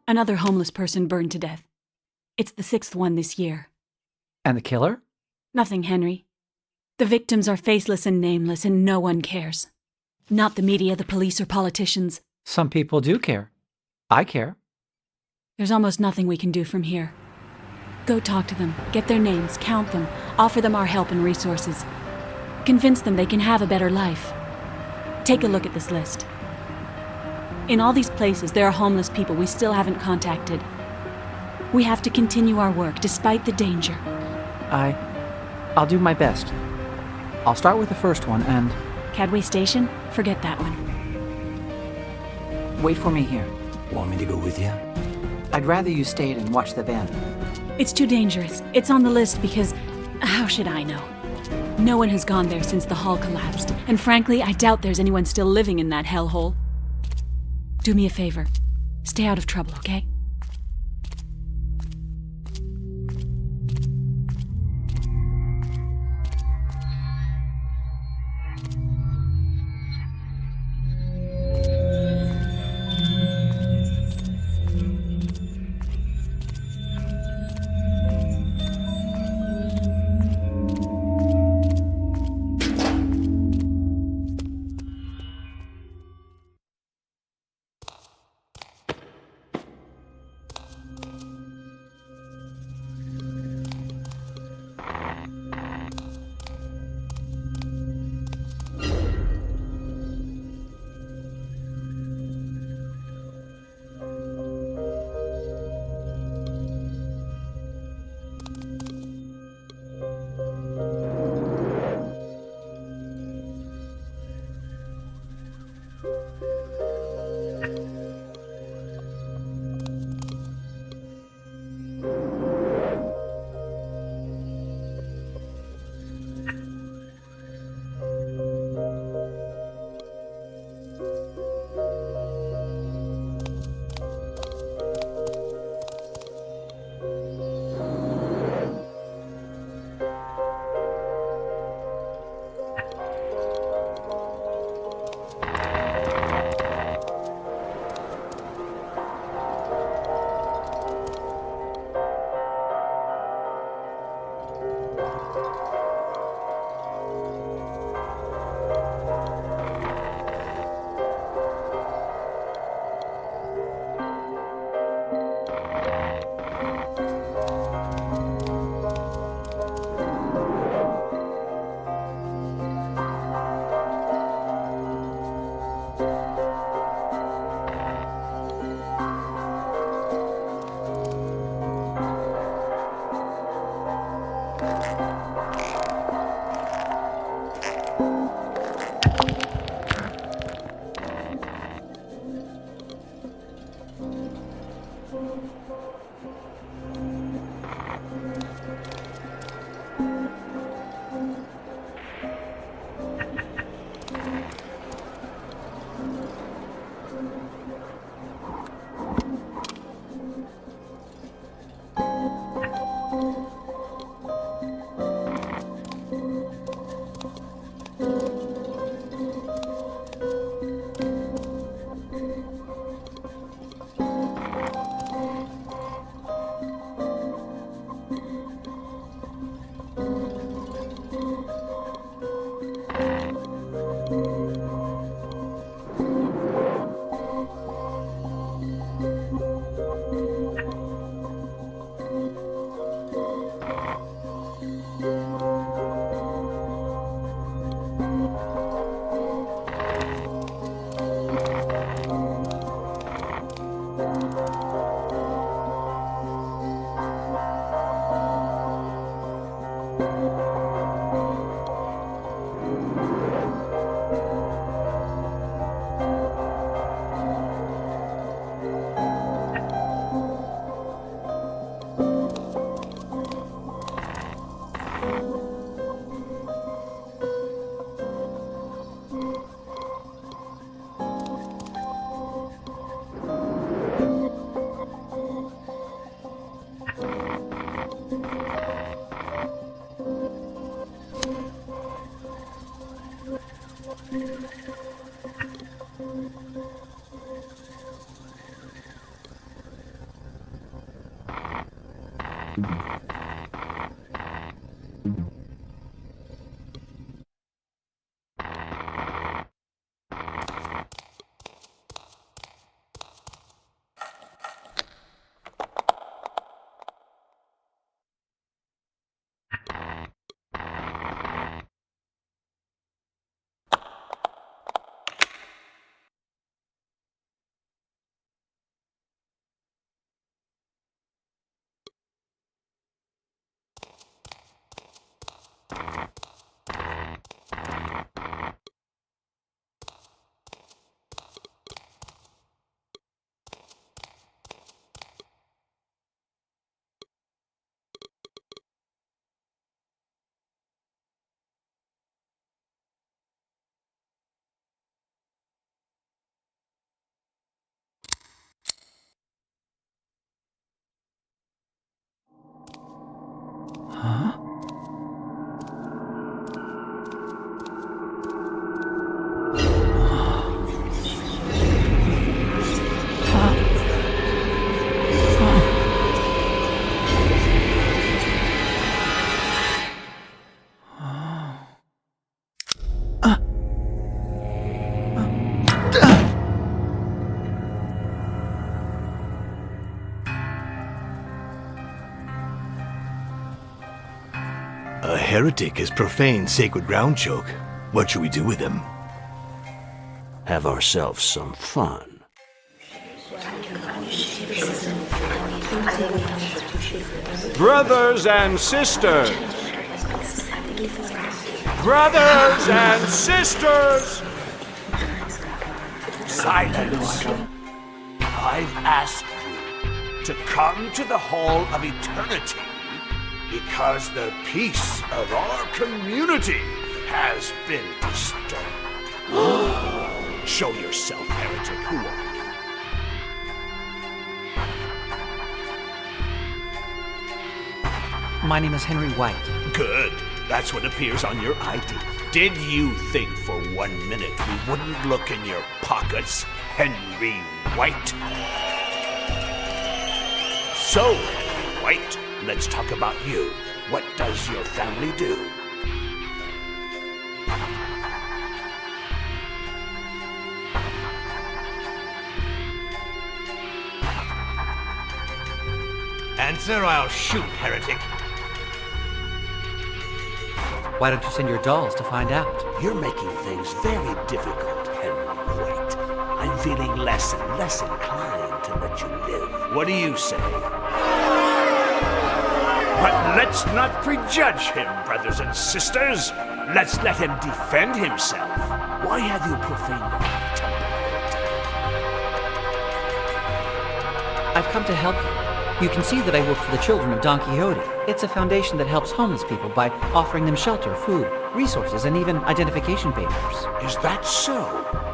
Another homeless person burned to death. It's the 6th one this year. And the killer? Nothing, Henry. The victims are faceless and nameless, and no one cares. Not the media, the police, or politicians. Some people do care. I care. There's almost nothing we can do from here. Go talk to them, get their names, count them, offer them our help and resources. Convince them they can have a better life. Take a look at this list. In all these places, there are homeless people we still haven't contacted. We have to continue our work despite the danger. I'll do my best. I'll start with the first one and... Cadway Station? Forget that one. Wait for me here. Want me to go with you? I'd rather you stayed and watched the van. It's too dangerous. It's on the list because... how should I know? No one has gone there since the hall collapsed, and frankly, I doubt there's anyone still living in that hellhole. Do me a favor. Stay out of trouble, okay? A heretic has profaned sacred ground, Choke. What should we do with him? Have ourselves some fun. Brothers and sisters! Brothers and sisters! Silence! I've asked you to come to the Hall of Eternity because the peace of our community has been disturbed. Show yourself, heretic. Who are you? My name is Henry White. Good. That's what appears on your ID. Did you think for 1 minute we wouldn't look in your pockets, Henry White? So, Henry White, let's talk about you. What does your family do? Answer, I'll shoot, heretic. Why don't you send your dolls to find out? You're making things very difficult, Henry White. I'm feeling less and less inclined to let you live. What do you say? But let's not prejudge him, brothers and sisters. Let's let him defend himself. Why have you profaned my temple, heretic? I've come to help you. You can see that I work for the children of Don Quixote. It's a foundation that helps homeless people by offering them shelter, food, resources, and even identification papers. Is that so?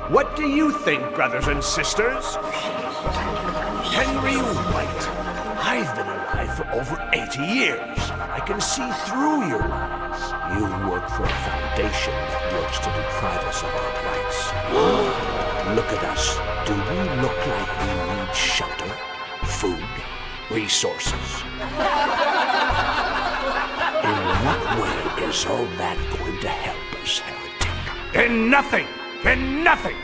What do you think, brothers and sisters? Henry White, I've been alive for over 80 years. I can see through your lies. You work for a foundation that works to deprive us of our rights. Look at us. Do we look like we need shelter, food, resources? In what way is all that going to help us, heretic? In nothing! In nothing!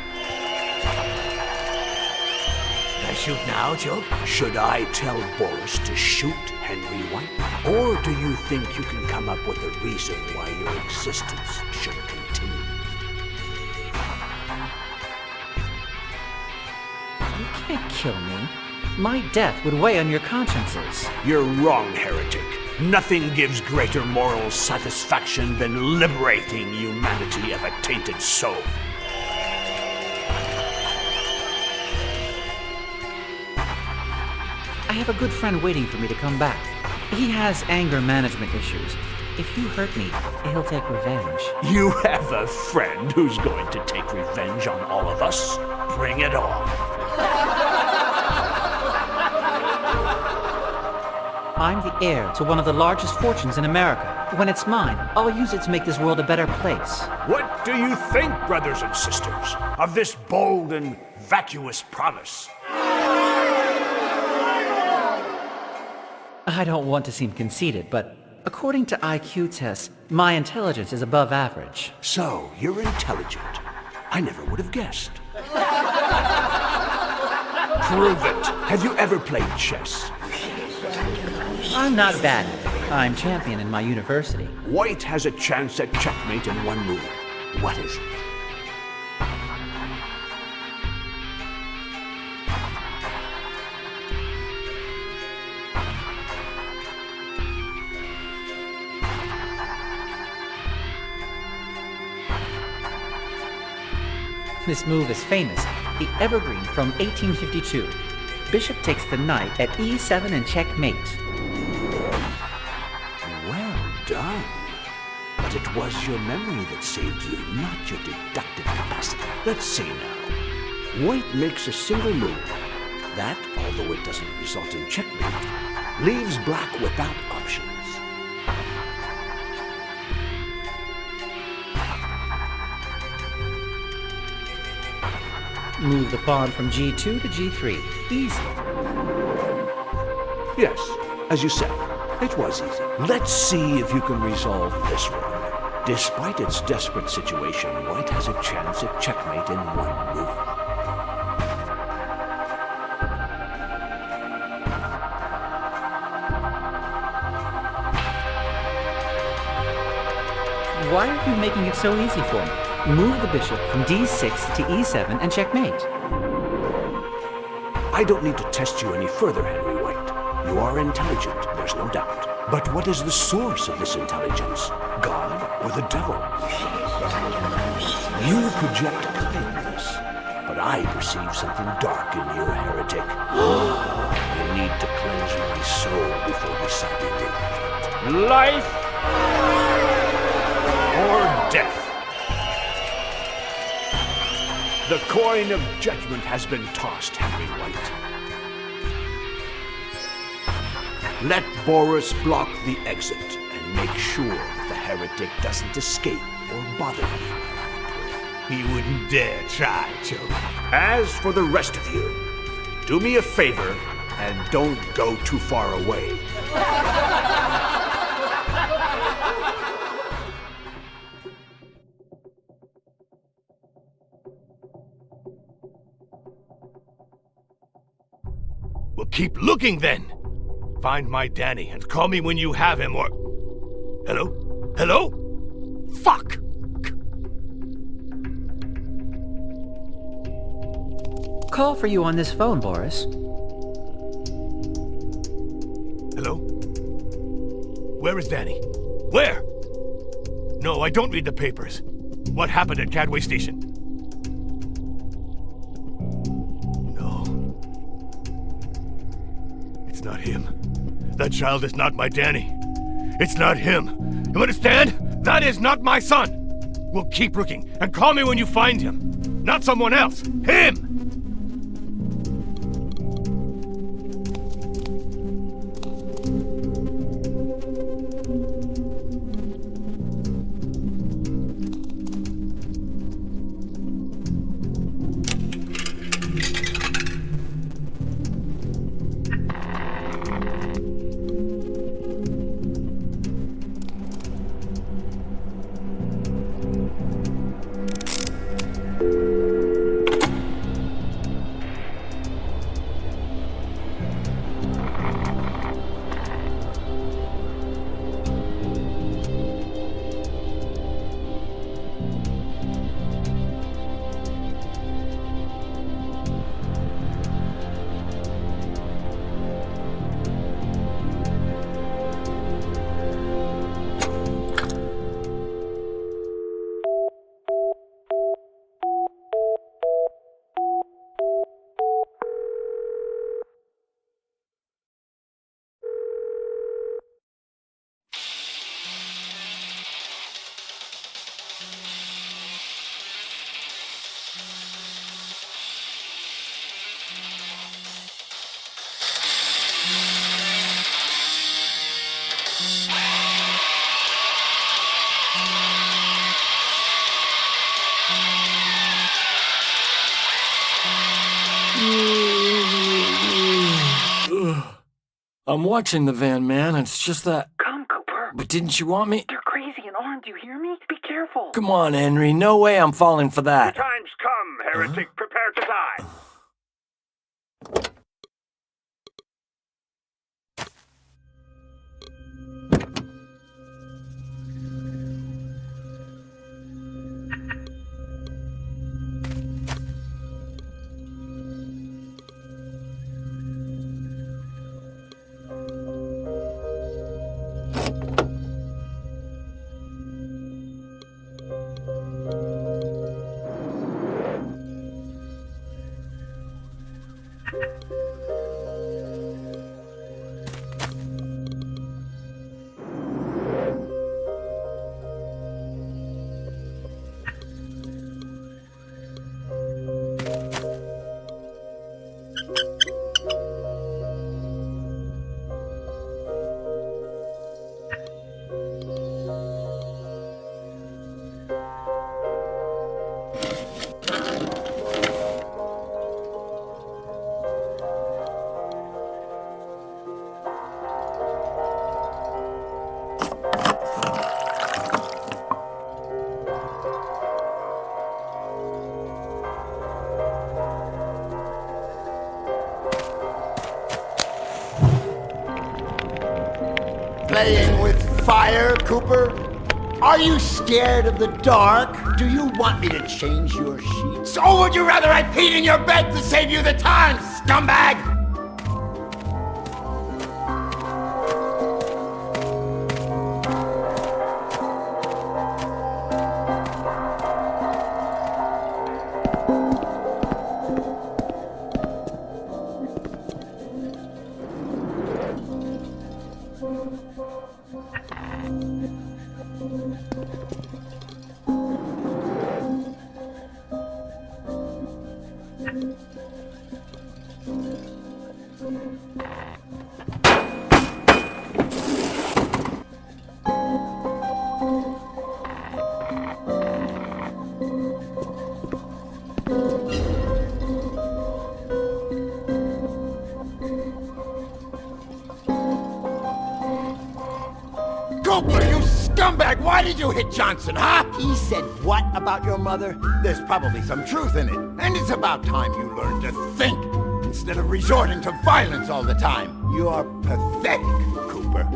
Can I shoot now, Choke? Should I tell Boris to shoot Henry White? Or do you think you can come up with a reason why your existence should continue? You can't kill me. My death would weigh on your consciences. You're wrong, heretic. Nothing gives greater moral satisfaction than liberating humanity of a tainted soul. I have a good friend waiting for me to come back. He has anger management issues. If you hurt me, he'll take revenge. You have a friend who's going to take revenge on all of us? Bring it on. I'm the heir to one of the largest fortunes in America. When it's mine, I'll use it to make this world a better place. What do you think, brothers and sisters, of this bold and vacuous promise? I don't want to seem conceited, but according to IQ tests, my intelligence is above average. So, you're intelligent. I never would have guessed. Prove it. Have you ever played chess? I'm not bad at it. I'm champion in my university. White has a chance at checkmate in one move. What is it? This move is famous. The evergreen from 1852. Bishop takes the knight at e7 and checkmate. Well done. But it was your memory that saved you, not your deductive capacity. Let's see now. White makes a single move. That, although it doesn't result in checkmate, leaves black without options. Move the pawn from g2 to g3. Easy. Yes, as you said, it was easy. Let's see if you can resolve this one. Despite its desperate situation, White has a chance at checkmate in one move. Why are you making it so easy for me? Move the bishop from d6 to e7 and checkmate. I don't need to test you any further, Henry White. You are intelligent, there's no doubt. But what is the source of this intelligence? God or the devil? You project kindness, but I perceive something dark in you, heretic. I need to cleanse my soul before deciding your fate. Life or death. The coin of judgment has been tossed, Henry White. Let Boris block the exit and make sure the heretic doesn't escape or bother you. He wouldn't dare try, Choke. As for the rest of you, do me a favor and don't go too far away. Well, keep looking then. Find my Danny and call me when you have him or... Hello? Hello? Fuck! Call for you on this phone, Boris. Hello? Where is Danny? Where? No, I don't read the papers. What happened at Cadway Station? No. It's not him. That child is not my Danny. It's not him. You understand? That is not my son! We'll keep looking, and call me when you find him. Not someone else. Him! I'm watching the van, man. It's just that... Come, Cooper. But didn't you want me? They're crazy and armed, you hear me? Be careful. Come on, Henry. No way I'm falling for that. Time's come, heretic. Prepare to die. Playing with fire, Cooper? Are you scared of the dark? Do you want me to change your sheets? Or would you rather I peed in your bed to save you the time, scumbag? Cooper, you scumbag! Why did you hit Johnson, huh? He said what about your mother? There's probably some truth in it. And it's about time you learned to think, instead of resorting to violence all the time. You are pathetic, Cooper.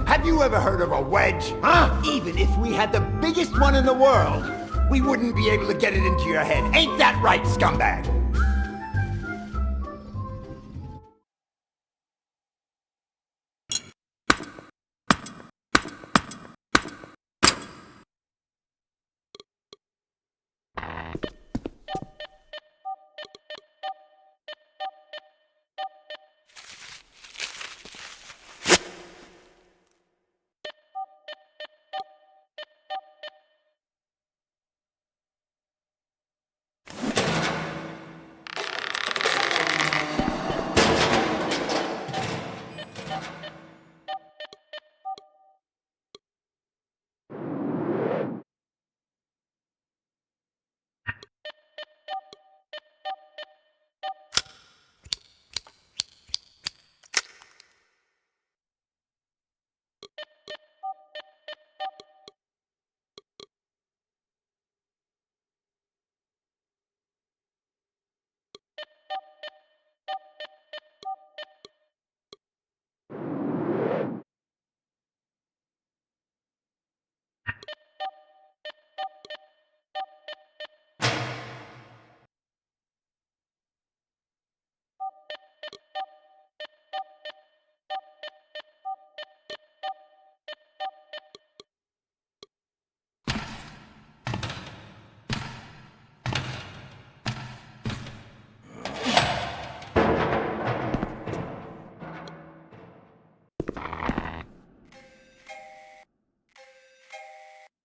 Have you ever heard of a wedge, huh? Even if we had the biggest one in the world, we wouldn't be able to get it into your head. Ain't that right, scumbag?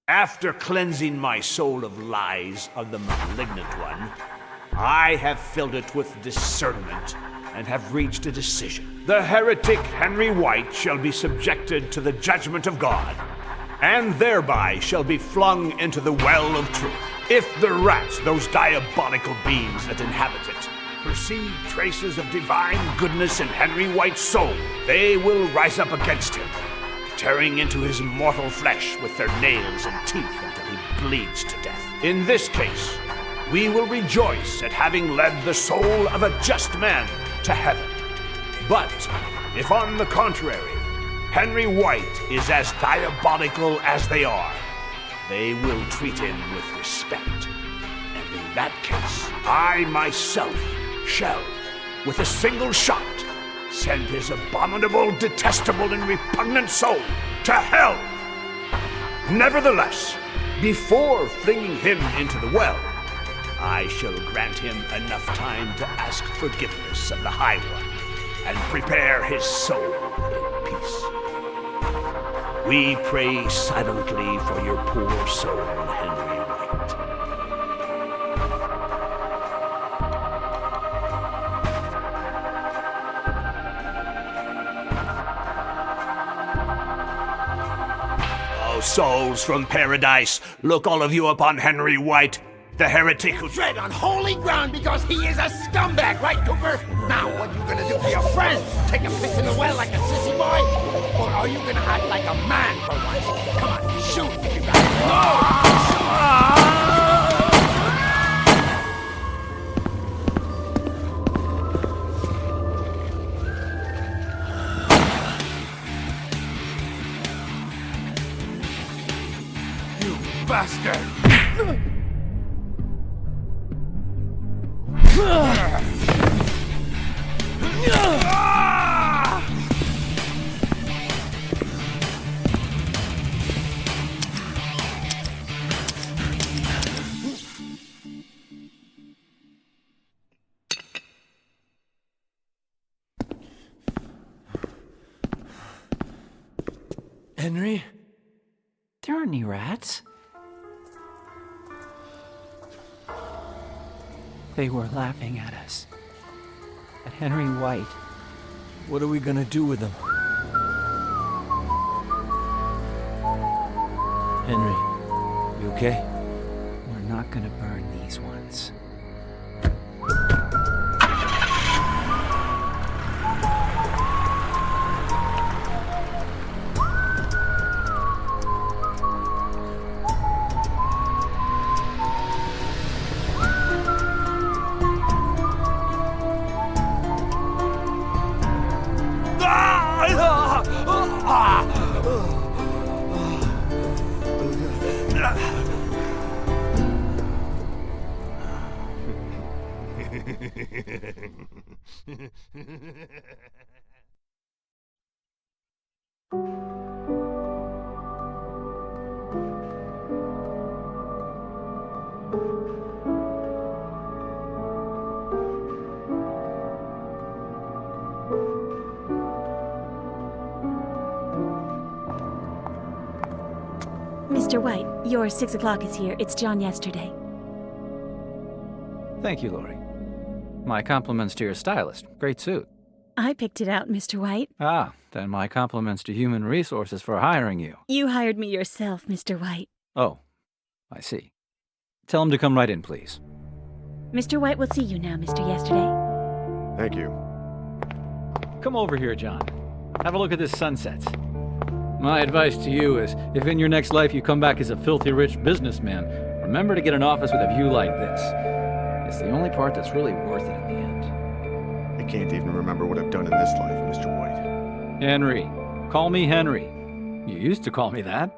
After cleansing my soul of lies of the malignant one, I have filled it with discernment and have reached a decision. The heretic Henry White shall be subjected to the judgment of God, and thereby shall be flung into the well of truth. If the rats, those diabolical beings that inhabit it, perceive traces of divine goodness in Henry White's soul, they will rise up against him, tearing into his mortal flesh with their nails and teeth until he bleeds to death. In this case, we will rejoice at having led the soul of a just man to heaven. But if on the contrary, Henry White is as diabolical as they are, they will treat him with respect. And in that case, I myself shall, with a single shot, send his abominable, detestable, and repugnant soul to hell. Nevertheless, before flinging him into the well, I shall grant him enough time to ask forgiveness of the High One and prepare his soul in peace. We pray silently for your poor soul, Henry White. Oh, souls from paradise, look all of you upon Henry White, the heretic who Tread on holy ground because he is a scumbag, right, Cooper? Now, what are you gonna do for your friends? Take a piss in the well like a sissy boy? Or are you gonna act like a man for once? Come on, shoot if you got it. You bastard! Henry? There aren't any rats. They were laughing at us. At Henry White. What are we gonna do with them? Henry, you okay? We're not gonna burn these ones. Mr. White, your 6 o'clock is here. It's John yesterday. Thank you, Lori. My compliments to your stylist. Great suit. I picked it out, Mr. White. Ah, then my compliments to Human Resources for hiring you. You hired me yourself, Mr. White. Oh, I see. Tell him to come right in, please. Mr. White will see you now, Mr. Yesterday. Thank you. Come over here, John. Have a look at this sunset. My advice to you is, if in your next life you come back as a filthy rich businessman, remember to get an office with a view like this. It's the only part that's really worth it in the end. I can't even remember what I've done in this life, Mr. White. Henry. Call me Henry. You used to call me that.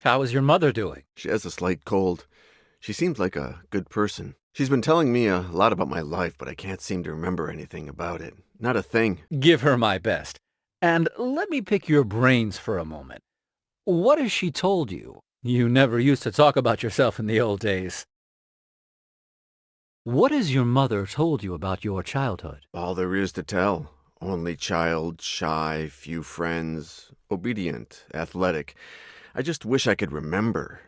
How is your mother doing? She has a slight cold. She seems like a good person. She's been telling me a lot about my life, but I can't seem to remember anything about it. Not a thing. Give her my best. And let me pick your brains for a moment. What has she told you? You never used to talk about yourself in the old days. What has your mother told you about your childhood? All there is to tell. Only child, shy, few friends, obedient, athletic. I just wish I could remember.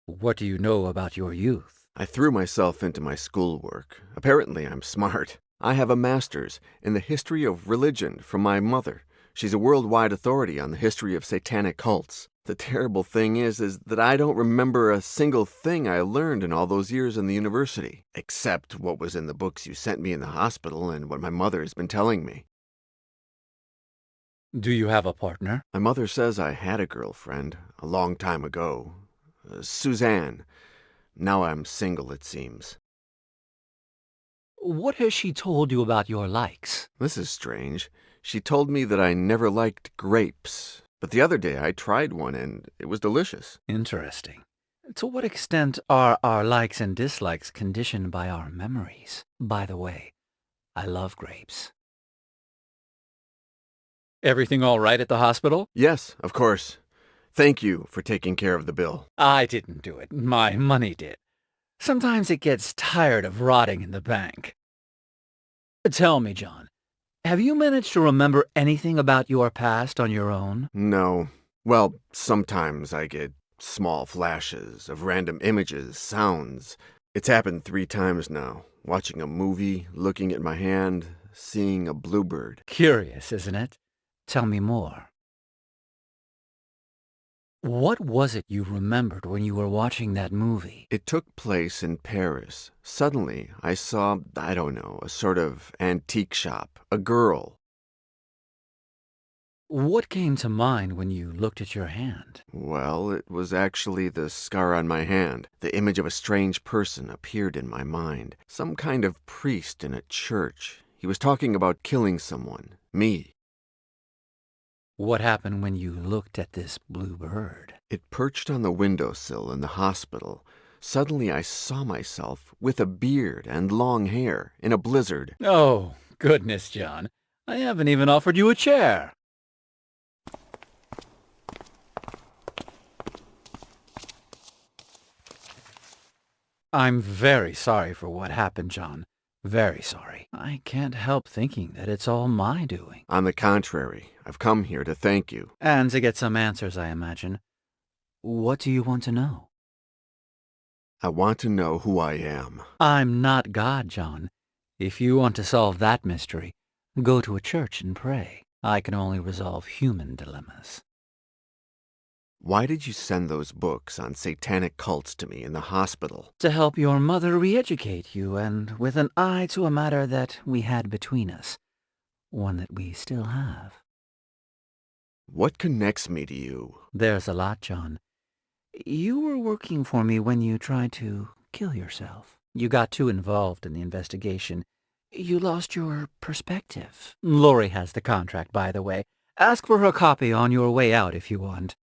What do you know about your youth? I threw myself into my schoolwork. Apparently I'm smart. I have a master's in the history of religion from my mother. She's a worldwide authority on the history of satanic cults. The terrible thing is that I don't remember a single thing I learned in all those years in the university, except what was in the books you sent me in the hospital and what my mother has been telling me. Do you have a partner? My mother says I had a girlfriend a long time ago. Suzanne. Now I'm single, it seems. What has she told you about your likes? This is strange. She told me that I never liked grapes. But the other day I tried one and it was delicious. Interesting. To what extent are our likes and dislikes conditioned by our memories? By the way, I love grapes. Everything all right at the hospital? Yes, of course. Thank you for taking care of the bill. I didn't do it. My money did. Sometimes it gets tired of rotting in the bank. Tell me, John, have you managed to remember anything about your past on your own? No. Well, sometimes I get small flashes of random images, sounds. It's happened 3 times now. Watching a movie, looking at my hand, seeing a bluebird. Curious, isn't it? Tell me more. What was it you remembered when you were watching that movie? It took place in Paris. Suddenly, I saw, I don't know, a sort of antique shop, a girl. What came to mind when you looked at your hand? Well, it was actually the scar on my hand. The image of a strange person appeared in my mind. Some kind of priest in a church. He was talking about killing someone. Me. What happened when you looked at this blue bird? It perched on the windowsill in the hospital. Suddenly I saw myself with a beard and long hair in a blizzard. Oh, goodness, John. I haven't even offered you a chair. I'm very sorry for what happened, John. Very sorry. I can't help thinking that it's all my doing. On the contrary, I've come here to thank you. And to get some answers, I imagine. What do you want to know? I want to know who I am. I'm not God, John. If you want to solve that mystery, go to a church and pray. I can only resolve human dilemmas. Why did you send those books on satanic cults to me in the hospital? To help your mother re-educate you, and with an eye to a matter that we had between us. One that we still have. What connects me to you? There's a lot, John. You were working for me when you tried to kill yourself. You got too involved in the investigation. You lost your perspective. Lori has the contract, by the way. Ask for her copy on your way out if you want.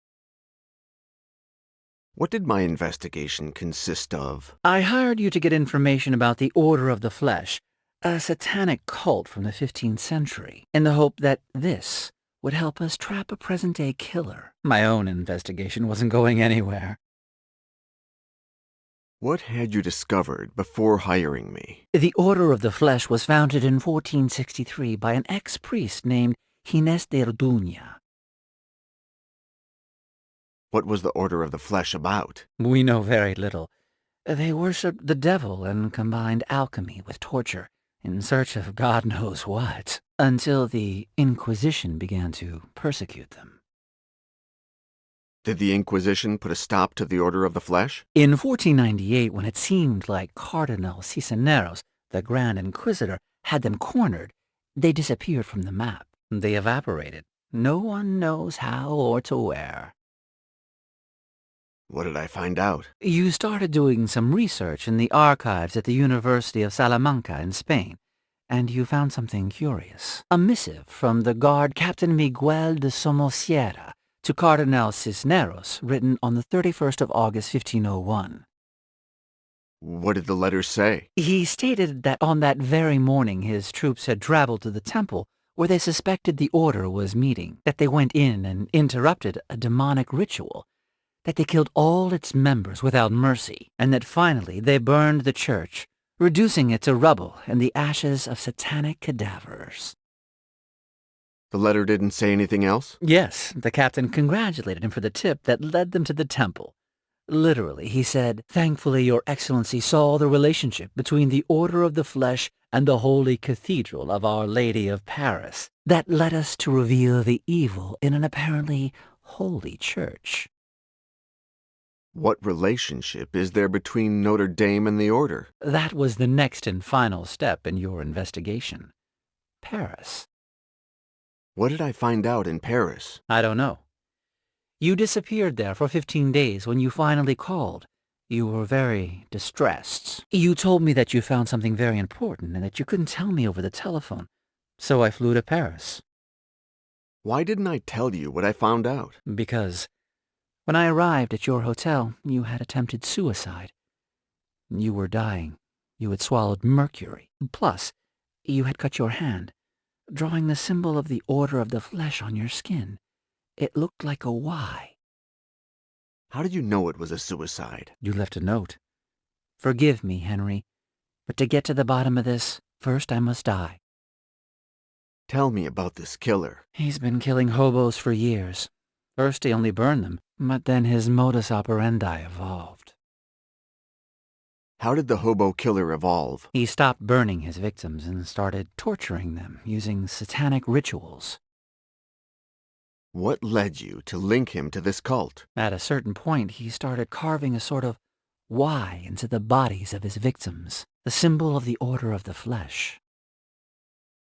What did my investigation consist of? I hired you to get information about the Order of the Flesh, a satanic cult from the 15th century, in the hope that this would help us trap a present-day killer. My own investigation wasn't going anywhere. What had you discovered before hiring me? The Order of the Flesh was founded in 1463 by an ex-priest named Ginés de Orduña. What was the Order of the Flesh about? We know very little. They worshipped the devil and combined alchemy with torture in search of God knows what, until the Inquisition began to persecute them. Did the Inquisition put a stop to the Order of the Flesh? In 1498, when it seemed like Cardinal Cisneros, the Grand Inquisitor, had them cornered, they disappeared from the map. They evaporated. No one knows how or to where. What did I find out? You started doing some research in the archives at the University of Salamanca in Spain, and you found something curious. A missive from the guard Captain Miguel de Somosierra to Cardinal Cisneros, written on the 31st of August, 1501. What did the letter say? He stated that on that very morning his troops had traveled to the temple where they suspected the order was meeting, that they went in and interrupted a demonic ritual, that they killed all its members without mercy, and that finally they burned the church, reducing it to rubble and the ashes of satanic cadavers. The letter didn't say anything else? Yes, the captain congratulated him for the tip that led them to the temple. Literally, he said, "Thankfully, Your Excellency saw the relationship between the Order of the Flesh and the Holy Cathedral of Our Lady of Paris. That led us to reveal the evil in an apparently holy church." What relationship is there between Notre Dame and the Order? That was the next and final step in your investigation. Paris. What did I find out in Paris? I don't know. You disappeared there for 15 days. When you finally called, you were very distressed. You told me that you found something very important and that you couldn't tell me over the telephone. So I flew to Paris. Why didn't I tell you what I found out? Because when I arrived at your hotel, you had attempted suicide. You were dying. You had swallowed mercury. Plus, you had cut your hand, drawing the symbol of the Order of the Flesh on your skin. It looked like a Y. How did you know it was a suicide? You left a note. Forgive me, Henry, but to get to the bottom of this, first I must die. Tell me about this killer. He's been killing hobos for years. First he only burned them, but then his modus operandi evolved. How did the hobo killer evolve? He stopped burning his victims and started torturing them using satanic rituals. What led you to link him to this cult? At a certain point, he started carving a sort of Y into the bodies of his victims, the symbol of the Order of the Flesh.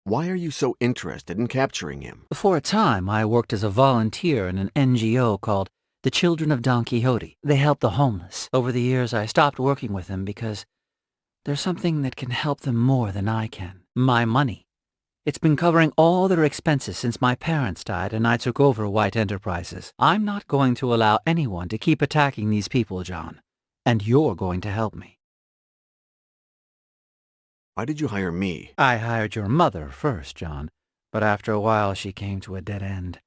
Why are you so interested in capturing him? For a time, I worked as a volunteer in an NGO called the Children of Don Quixote. They help the homeless. Over the years, I stopped working with them because there's something that can help them more than I can. My money. It's been covering all their expenses since my parents died and I took over White Enterprises. I'm not going to allow anyone to keep attacking these people, John. And you're going to help me. Why did you hire me? I hired your mother first, John, but after a while she came to a dead end.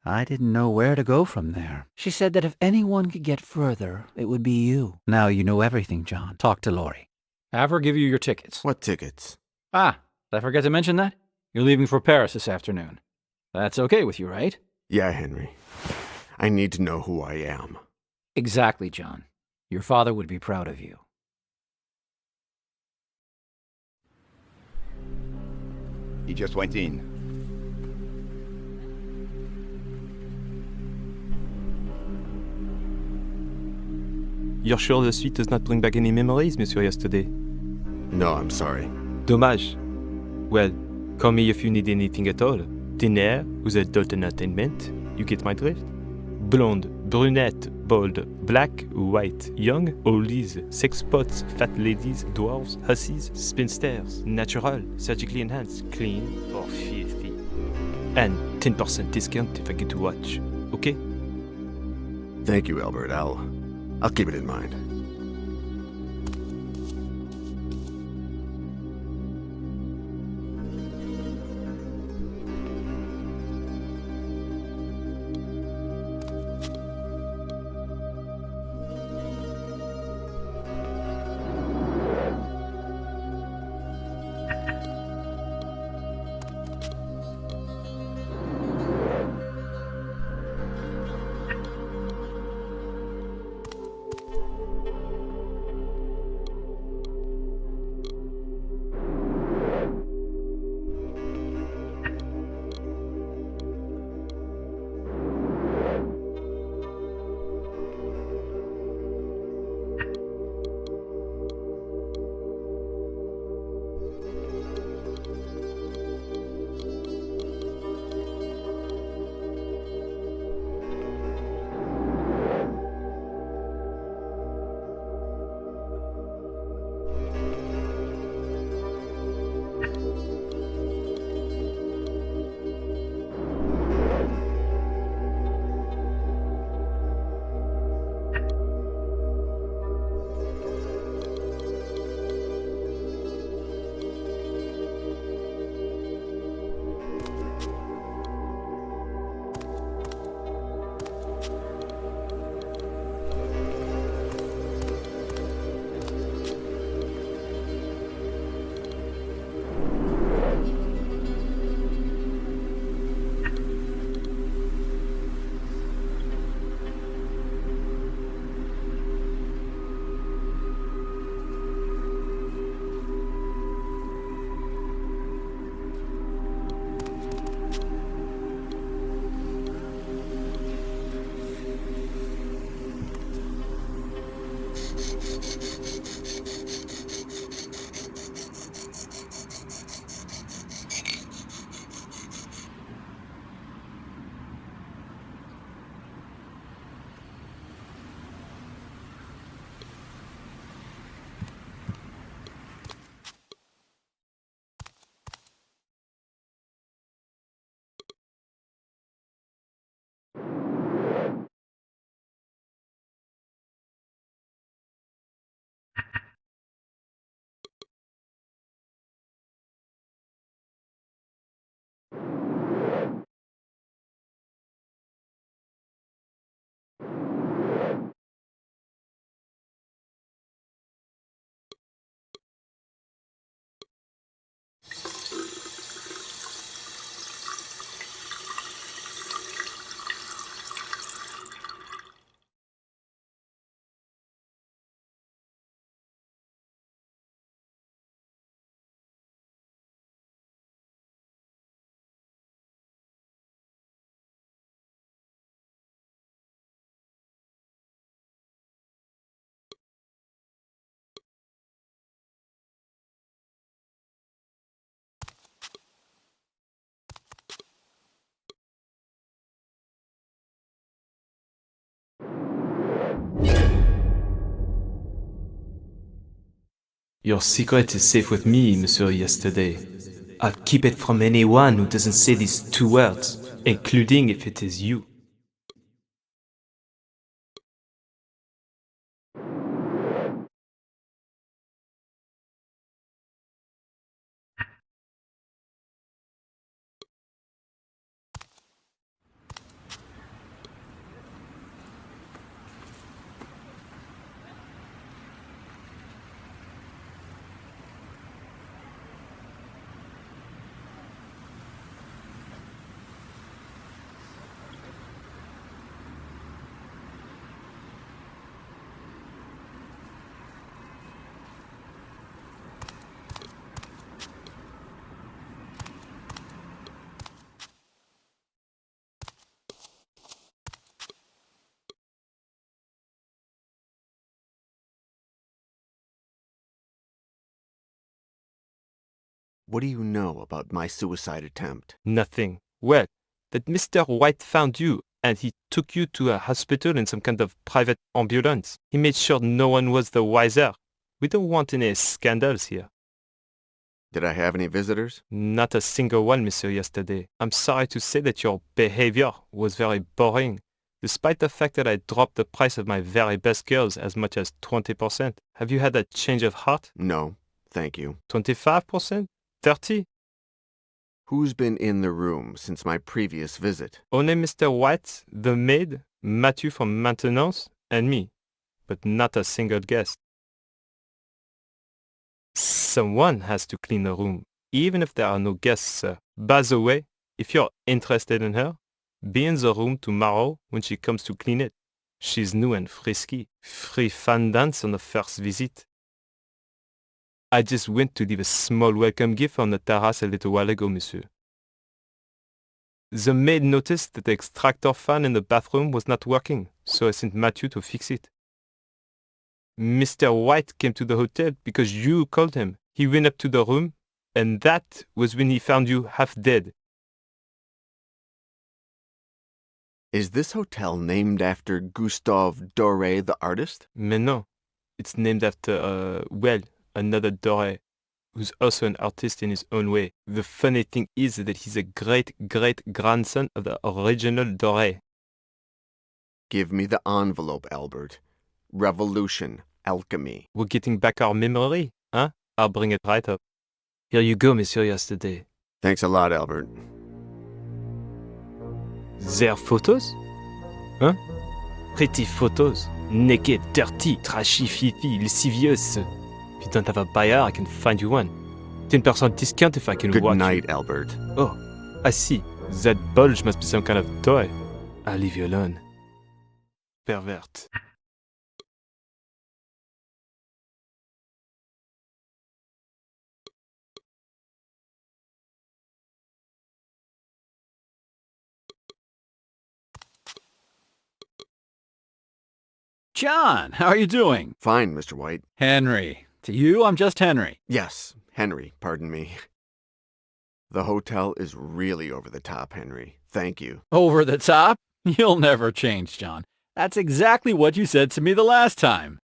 I didn't know where to go from there. She said that if anyone could get further, it would be you. Now you know everything, John. Talk to Lori. Have her give you your tickets. What tickets? Ah, did I forget to mention that? You're leaving for Paris this afternoon. That's okay with you, right? Yeah, Henry. I need to know who I am. Exactly, John. Your father would be proud of you. He just went in. You're sure the suite does not bring back any memories, Monsieur Yesterday? No, I'm sorry. Dommage. Well, call me if you need anything at all. Dinner with adult entertainment. You get my drift? Blonde, brunette, bald, black, white, young, oldies, sex pots, fat ladies, dwarves, hussies, spinsters, natural, surgically enhanced, clean, or filthy. And 10% discount if I get to watch. Okay? Thank you, Albert. I'll keep it in mind. Your secret is safe with me, Monsieur Yesterday. I'll keep it from anyone who doesn't say these two words, including if it is you. What do you know about my suicide attempt? Nothing. Well, that Mr. White found you and he took you to a hospital in some kind of private ambulance. He made sure no one was the wiser. We don't want any scandals here. Did I have any visitors? Not a single one, Monsieur Yesterday. I'm sorry to say that your behavior was very boring. Despite the fact that I dropped the price of my very best girls as much as 20%. Have you had a change of heart? No, thank you. 25%? 30? Who's been in the room since my previous visit? Only Mr. White, the maid, Mathieu from maintenance, and me. But not a single guest. Someone has to clean the room, even if there are no guests, sir. By the way, if you're interested in her, be in the room tomorrow when she comes to clean it. She's new and frisky. Free fun dance on the first visit. I just went to leave a small welcome gift on the terrace a little while ago, monsieur. The maid noticed that the extractor fan in the bathroom was not working, so I sent Mathieu to fix it. Mr. White came to the hotel because you called him. He went up to the room, and that was when he found you half dead. Is this hotel named after Gustave Doré, the artist? Mais non. It's named after, another Doré, who's also an artist in his own way. The funny thing is that he's a great-great-grandson of the original Doré. Give me the envelope, Albert. Revolution, alchemy. We're getting back our memory, huh? I'll bring it right up. Here you go, Monsieur Yesterday. Thanks a lot, Albert. Their photos? Huh? Pretty photos. Naked, dirty, trashy, fifi, lascivious. If you don't have a buyer, I can find you one. 10% discount if I can Good watch night, you. Albert. Oh, I see. That bulge must be some kind of toy. I'll leave you alone. Pervert. John, how are you doing? Fine, Mr. White. Henry. To you, I'm just Henry. Yes, Henry, pardon me. The hotel is really over the top, Henry. Thank you. Over the top? You'll never change, John. That's exactly what you said to me the last time.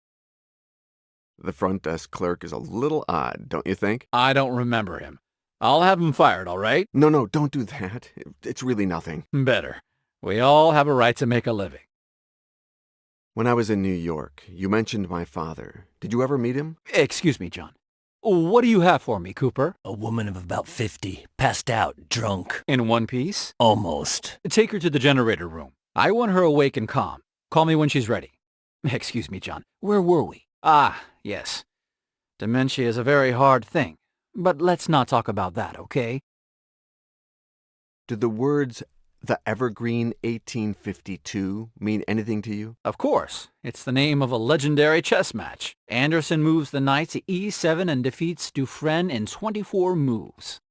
The front desk clerk is a little odd, don't you think? I don't remember him. I'll have him fired, all right? No, don't do that. It's really nothing. Better. We all have a right to make a living. When I was in New York, you mentioned my father. Did you ever meet him? Excuse me, John. What do you have for me, Cooper? A woman of about 50, passed out, drunk. In one piece? Almost. Take her to the generator room. I want her awake and calm. Call me when she's ready. Excuse me, John. Where were we? Ah, yes. Dementia is a very hard thing. But let's not talk about that, okay? Do the words "The Evergreen 1852" mean anything to you? Of course. It's the name of a legendary chess match. Anderson moves the knight to e7 and defeats Dufresne in 24 moves.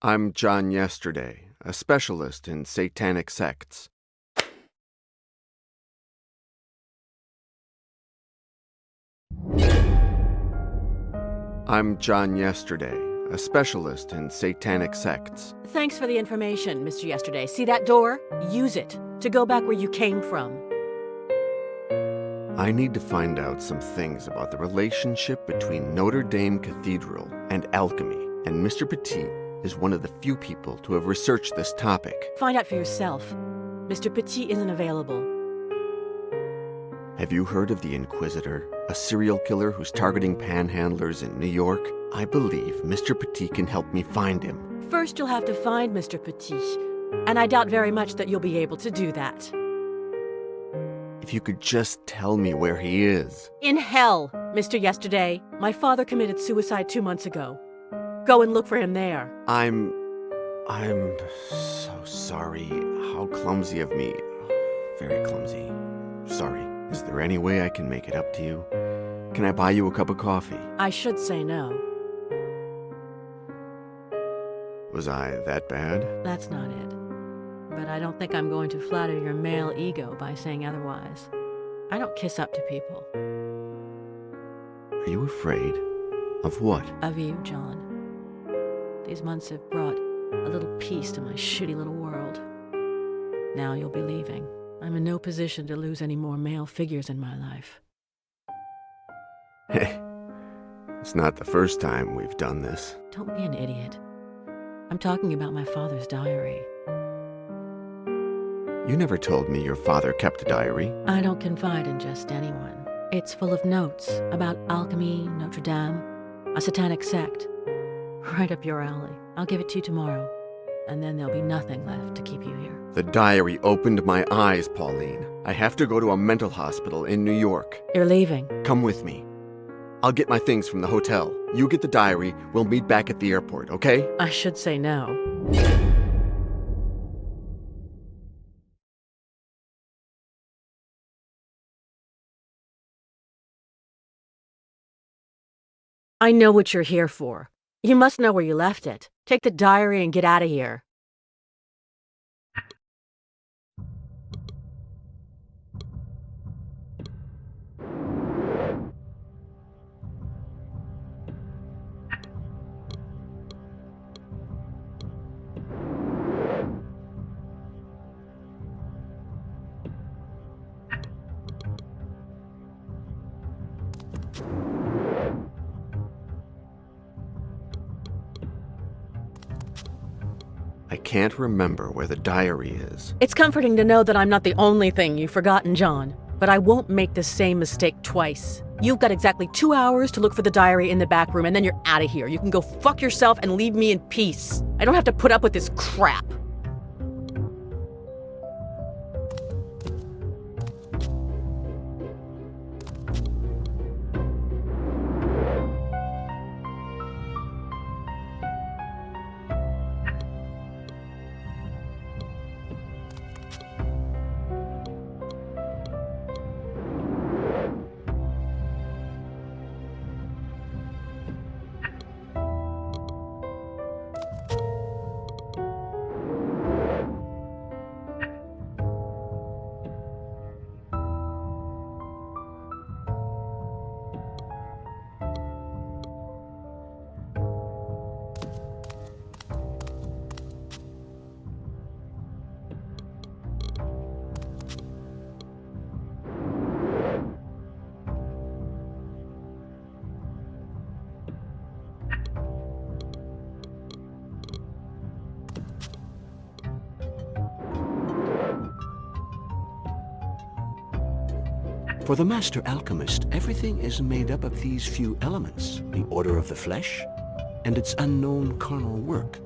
I'm John Yesterday, a specialist in satanic sects. I'm John Yesterday, a specialist in satanic sects. Thanks for the information, Mr. Yesterday. See that door? Use it to go back where you came from. I need to find out some things about the relationship between Notre Dame Cathedral and alchemy, and Mr. Petit is one of the few people to have researched this topic. Find out for yourself. Mr. Petit isn't available. Have you heard of the Inquisitor, a serial killer who's targeting panhandlers in New York? I believe Mr. Petit can help me find him. First, you'll have to find Mr. Petit, and I doubt very much that you'll be able to do that. If you could just tell me where he is. In hell, Mr. Yesterday. My father committed suicide 2 months ago. Go and look for him there. I'm so sorry. How clumsy of me. Very clumsy. Sorry. Is there any way I can make it up to you? Can I buy you a cup of coffee? I should say no. Was I that bad? That's not it. But I don't think I'm going to flatter your male ego by saying otherwise. I don't kiss up to people. Are you afraid? Of what? Of you, John. These months have brought a little peace to my shitty little world. Now you'll be leaving. I'm in no position to lose any more male figures in my life. Hey, it's not the first time we've done this. Don't be an idiot. I'm talking about my father's diary. You never told me your father kept a diary. I don't confide in just anyone. It's full of notes about alchemy, Notre Dame, a satanic sect. Right up your alley. I'll give it to you tomorrow, and then there'll be nothing left to keep you here. The diary opened my eyes, Pauline. I have to go to a mental hospital in New York. You're leaving. Come with me. I'll get my things from the hotel. You get the diary. We'll meet back at the airport, okay? I should say no. I know what you're here for. You must know where you left it. Take the diary and get out of here. I can't remember where the diary is. It's comforting to know that I'm not the only thing you've forgotten, John. But I won't make the same mistake twice. You've got exactly 2 hours to look for the diary in the back room, and then you're out of here. You can go fuck yourself and leave me in peace. I don't have to put up with this crap. For the master alchemist, everything is made up of these few elements. The order of the flesh and its unknown carnal work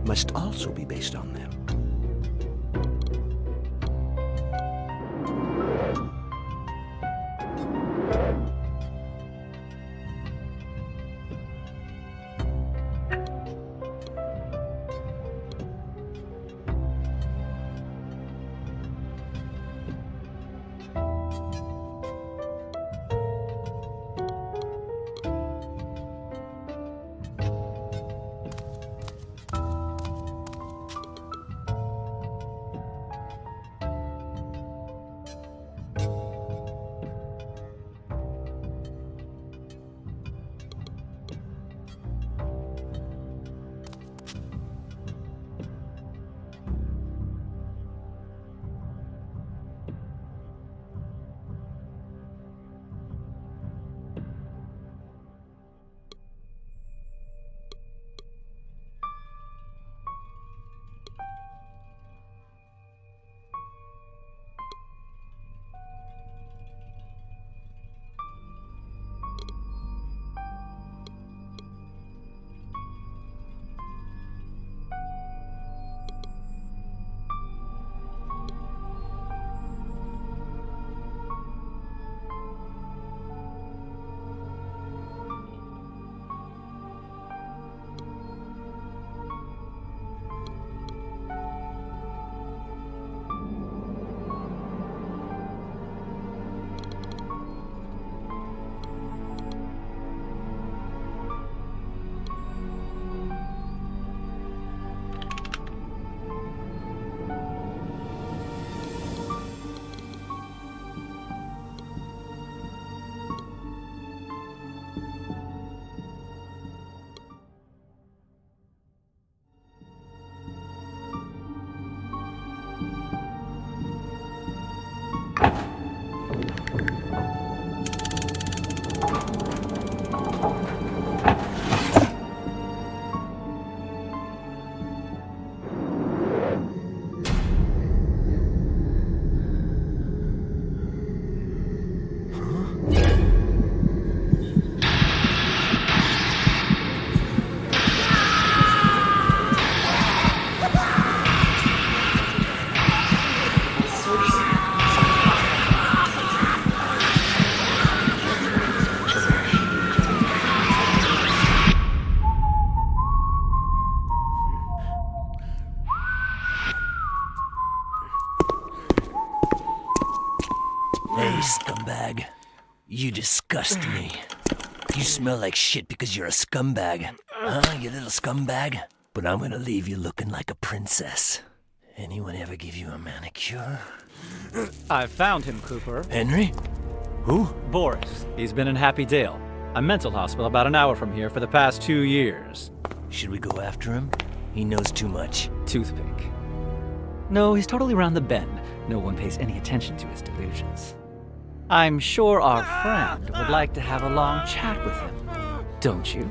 must also be based on them. Hey, scumbag. You disgust me. You smell like shit because you're a scumbag. Huh, you little scumbag? But I'm gonna leave you looking like a princess. Anyone ever give you a manicure? I found him, Cooper. Henry? Who? Boris. He's been in Happy Dale, a mental hospital about an hour from here for the past 2 years. Should we go after him? He knows too much. Toothpick. No, he's totally round the bend. No one pays any attention to his delusions. I'm sure our friend would like to have a long chat with him, don't you?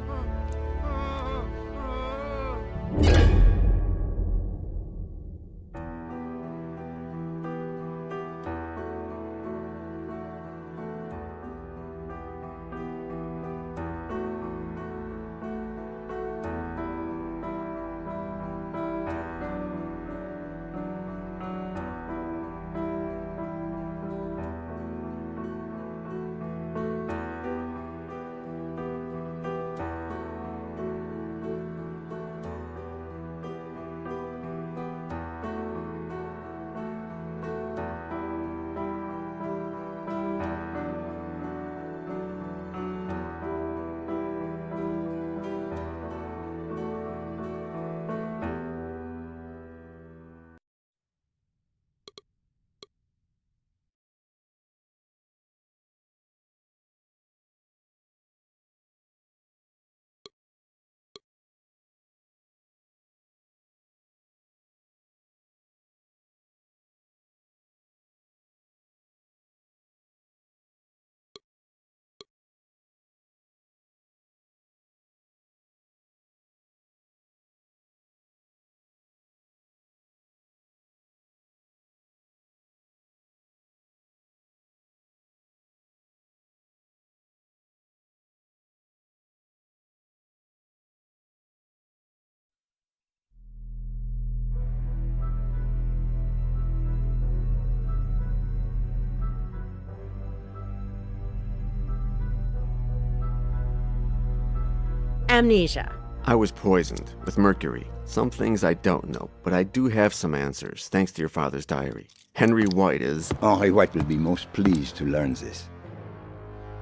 Amnesia. I was poisoned with mercury. Some things I don't know, but I do have some answers, thanks to your father's diary. Henry White is... Henry White will be most pleased to learn this.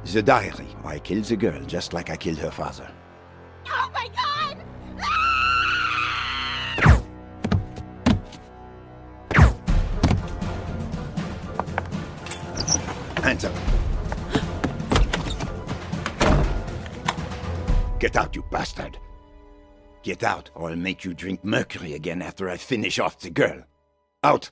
The diary. I killed the girl just like I killed her father. Oh my god! Hands up. Get out, you bastard. Get out, or I'll make you drink mercury again after I finish off the girl. Out!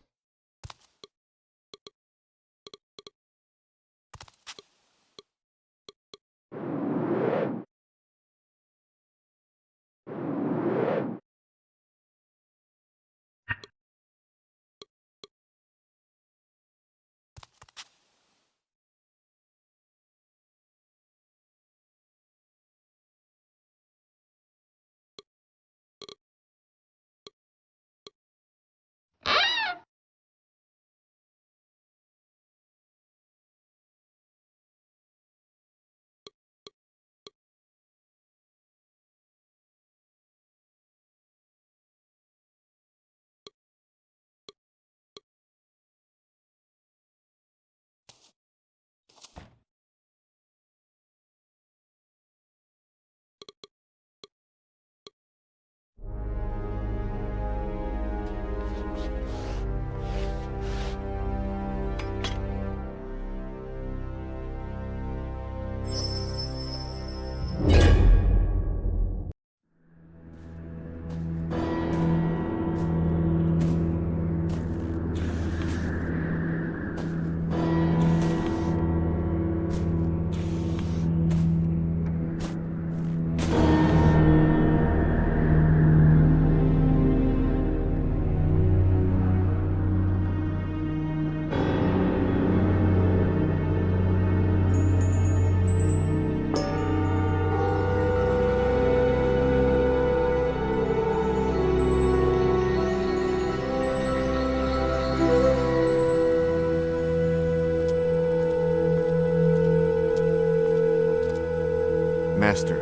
Master,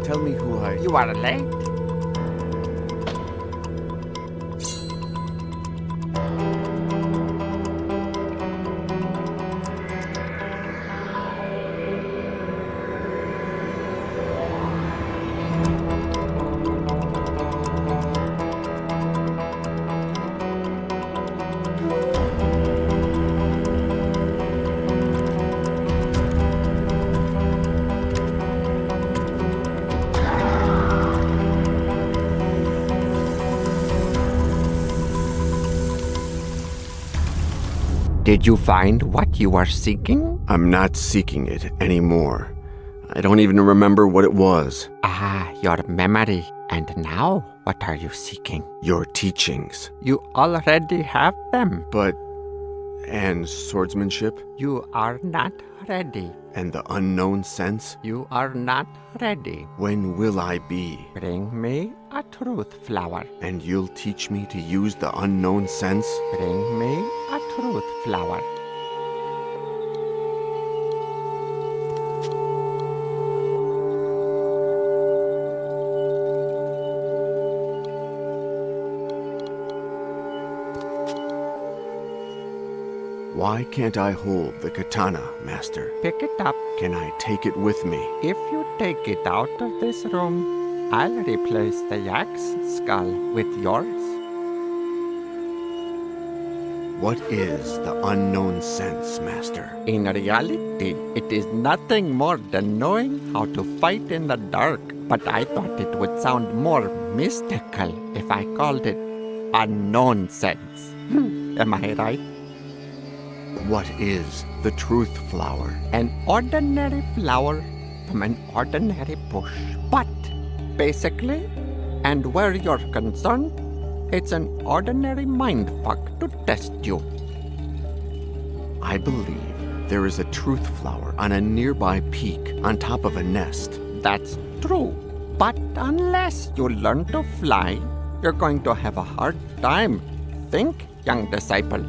tell me who I... You are late. Did you find what you are seeking? I'm not seeking it anymore. I don't even remember what it was. Ah, your memory. And now, what are you seeking? Your teachings. You already have them. But... and swordsmanship? You are not ready. And the unknown sense? You are not ready. When will I be? Bring me a truth flower. And you'll teach me to use the unknown sense? Bring me a truth flower. Why can't I hold the katana, Master? Pick it up. Can I take it with me? If you take it out of this room, I'll replace the yak's skull with yours. What is the unknown sense, Master? In reality, it is nothing more than knowing how to fight in the dark. But I thought it would sound more mystical if I called it unknown sense. Am I right? What is the truth flower? An ordinary flower from an ordinary bush. But, basically, and where you're concerned, it's an ordinary mindfuck to test you. I believe there is a truth flower on a nearby peak on top of a nest. That's true. But unless you learn to fly, you're going to have a hard time. Think, young disciple.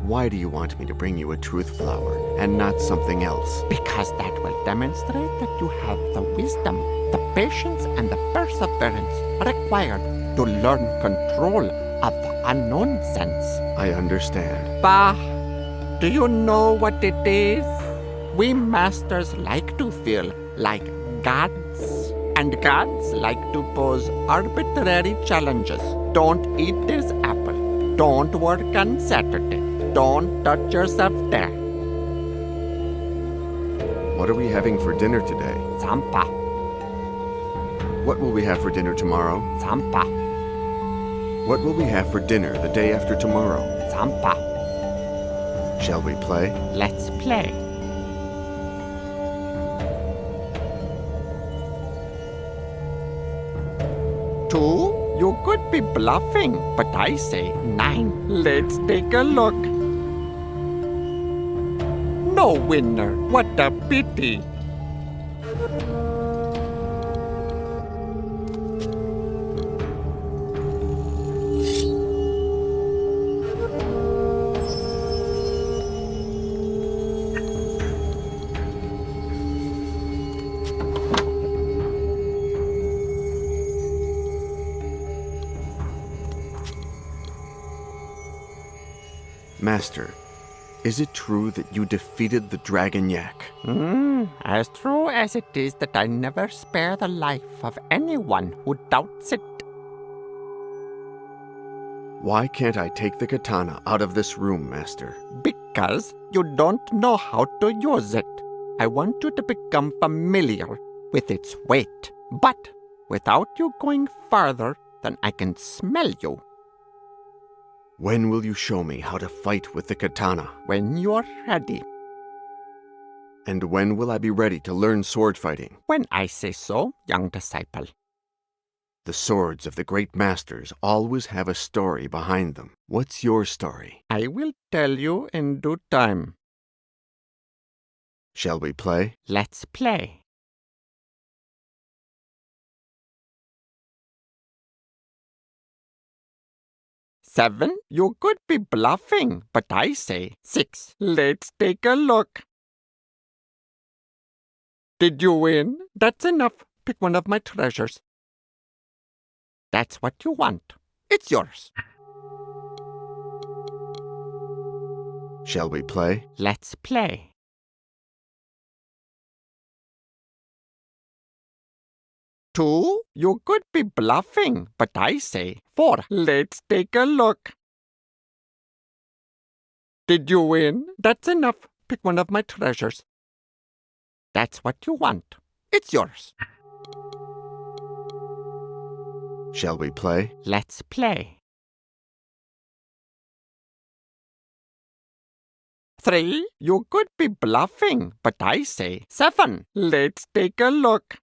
Why do you want me to bring you a truth flower and not something else? Because that will demonstrate that you have the wisdom, the patience, and the perseverance required to learn control of the unknown sense. I understand. Bah! Do you know what it is? We masters like to feel like gods. And gods like to pose arbitrary challenges. Don't eat this apple. Don't work on Saturday. Don't touch yourself there. What are we having for dinner today? Zampa. What will we have for dinner tomorrow? Zampa. What will we have for dinner the day after tomorrow? Zampa. Shall we play? Let's play. Two? You could be bluffing, but I say 9. Let's take a look. No winner. What a pity. Master, is it true that you defeated the dragon yak? As true as it is that I never spare the life of anyone who doubts it. Why can't I take the katana out of this room, Master? Because you don't know how to use it. I want you to become familiar with its weight, but without you going farther than I can smell you. When will you show me how to fight with the katana? When you're ready. And when will I be ready to learn sword fighting? When I say so, young disciple. The swords of the great masters always have a story behind them. What's your story? I will tell you in due time. Shall we play? Let's play. Seven? You could be bluffing, but I say 6. Let's take a look. Did you win? That's enough. Pick one of my treasures. That's what you want. It's yours. Shall we play? Let's play. Two, you could be bluffing, but I say 4. Let's take a look. Did you win? That's enough. Pick one of my treasures. That's what you want. It's yours. Shall we play? Let's play. 3, you could be bluffing, but I say 7. Let's take a look.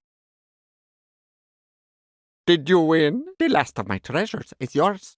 Did you win? The last of my treasures is yours.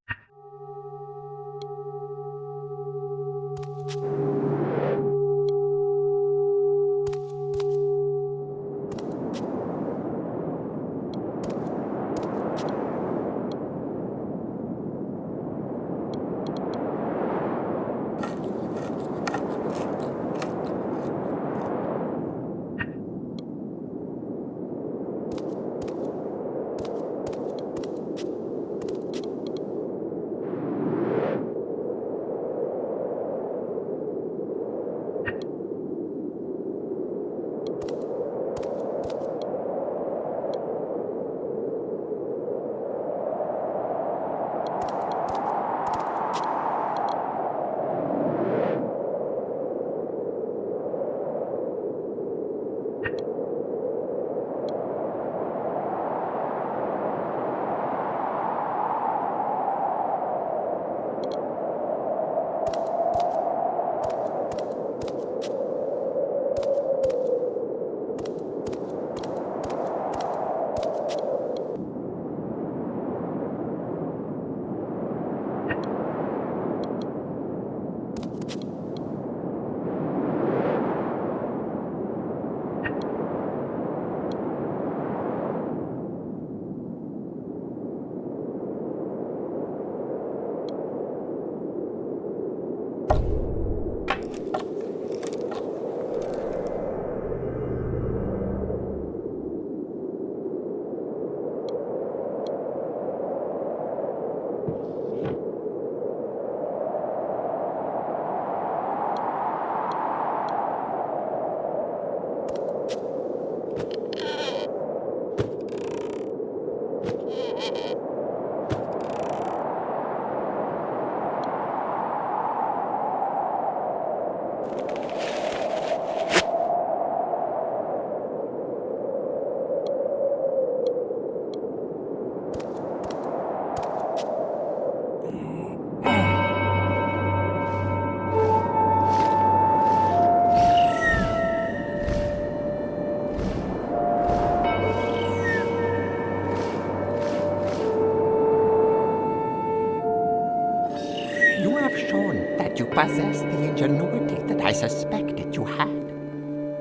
You possess the ingenuity that I suspected you had.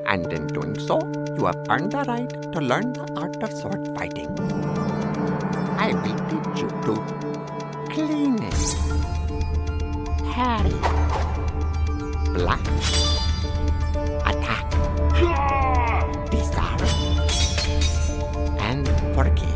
And in doing so, you have earned the right to learn the art of sword fighting. I will teach you to clean it, parry, block, attack, disarm, and forgive.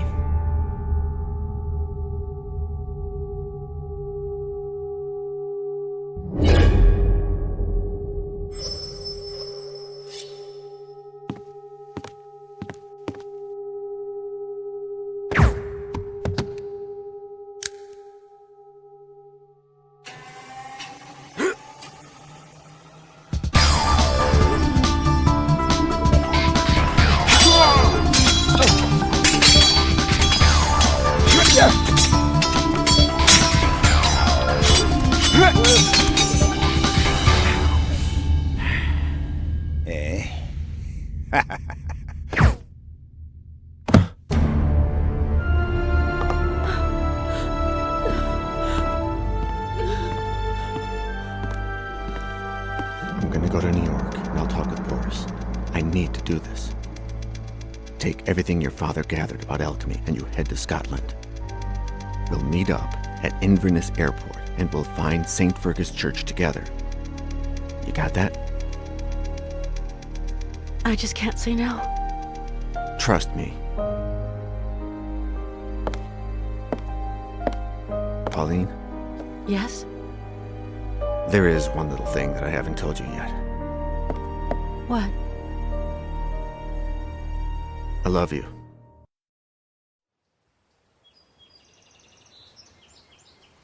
I'm gonna go to New York, and I'll talk with Boris. I need to do this. Take everything your father gathered about alchemy, and you head to Scotland. We'll meet up at Inverness Airport, and we'll find St. Fergus Church together. You got that? I just can't say no. Trust me. Pauline, Yes? there is one little thing that I haven't told you yet. What? I love you.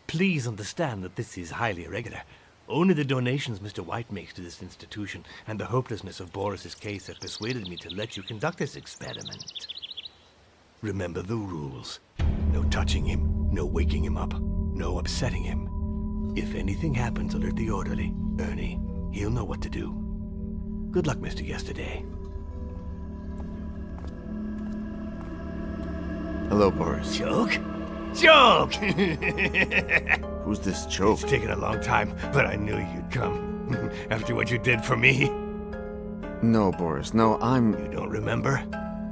Please understand that this is highly irregular. Only the donations Mr. White makes to this institution and the hopelessness of Boris's case have persuaded me to let you conduct this experiment. Remember the rules. No touching him, no waking him up, no upsetting him. If anything happens, alert the orderly, Ernie. He'll know what to do. Good luck, Mr. Yesterday. Hello, Boris. Joke? Joke! Who's this joke? It's taken a long time, but I knew you'd come. After what you did for me. No, Boris, no, You don't remember?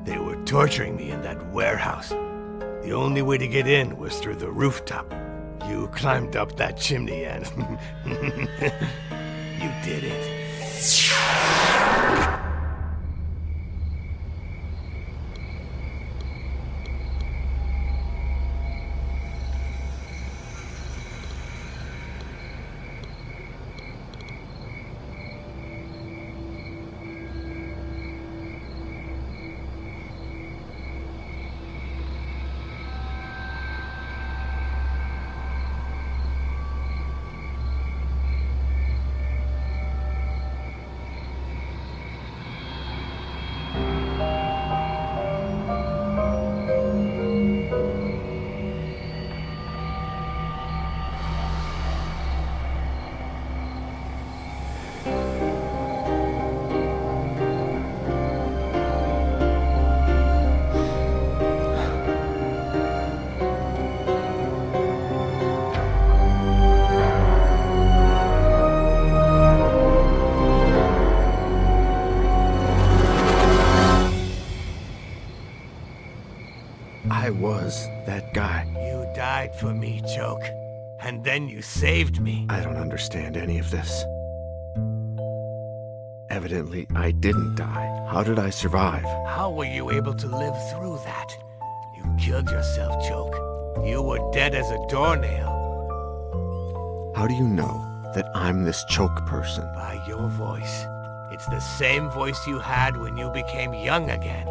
They were torturing me in that warehouse. The only way to get in was through the rooftop. You climbed up that chimney and... you did it. I was that guy. You died for me, Joke. And then you saved me. I don't understand any of this. Evidently, I didn't die. How did I survive? How were you able to live through that? You killed yourself, Joke. You were dead as a doornail. How do you know that I'm this choke person? By your voice. It's the same voice you had when you became young again.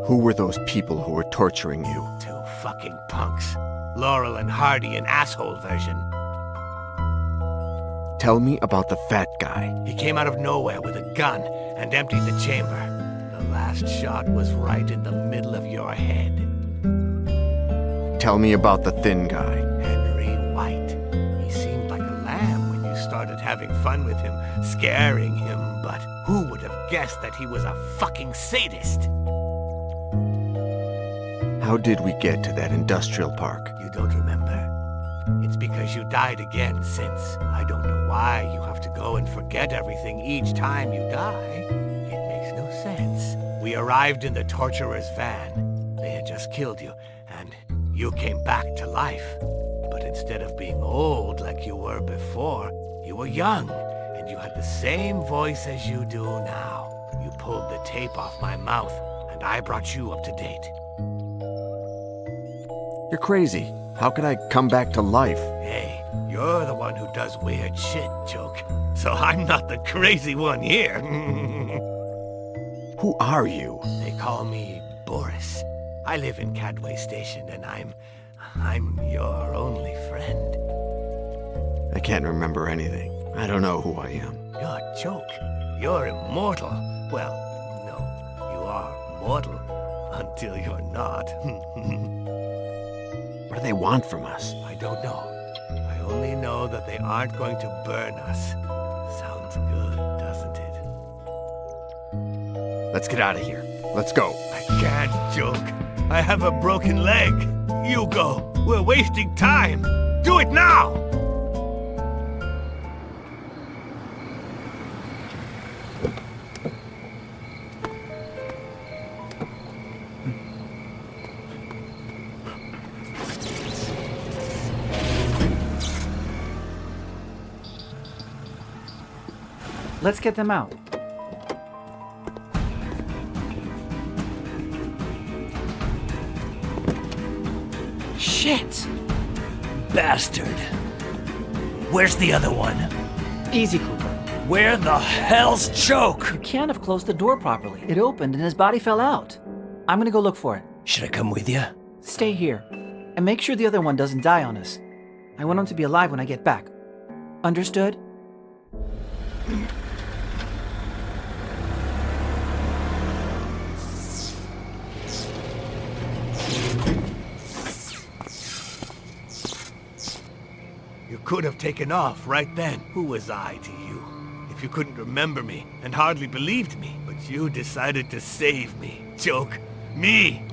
Who were those people who were torturing you? Two fucking punks. Laurel and Hardy, an asshole version. Tell me about the fat guy. He came out of nowhere with a gun and emptied the chamber. The last shot was right in the middle of your head. Tell me about the thin guy. Henry White. He seemed like a lamb when you started having fun with him, scaring him, but who would have guessed that he was a fucking sadist? How did we get to that industrial park? You don't remember? It's because you died again since. I don't know why you have to go and forget everything each time you die. It makes no sense. We arrived in the torturer's van. They had just killed you, and you came back to life. But instead of being old like you were before, you were young, and you had the same voice as you do now. You pulled the tape off my mouth, and I brought you up to date. You're crazy. How could I come back to life? Hey, you're the one who does weird shit, Joke. So I'm not the crazy one here. Who are you? They call me Boris. I live in Cadway Station, and I'm your only friend. I can't remember anything. I don't know who I am. You're Joke. You're immortal. Well, no, you are mortal until you're not. What do they want from us? I don't know. I only know that they aren't going to burn us. Sounds good, doesn't it? Let's get out of here. Let's go. I can't, Joke. I have a broken leg. You go. We're wasting time. Do it now! Let's get them out. Shit! Bastard. Where's the other one? Easy, Cooper. Where the hell's Choke? You can't have closed the door properly. It opened and his body fell out. I'm gonna go look for it. Should I come with you? Stay here. And make sure the other one doesn't die on us. I want him to be alive when I get back. Understood? You could have taken off right then. Who was I to you? If you couldn't remember me and hardly believed me, but you decided to save me. Joke. Me!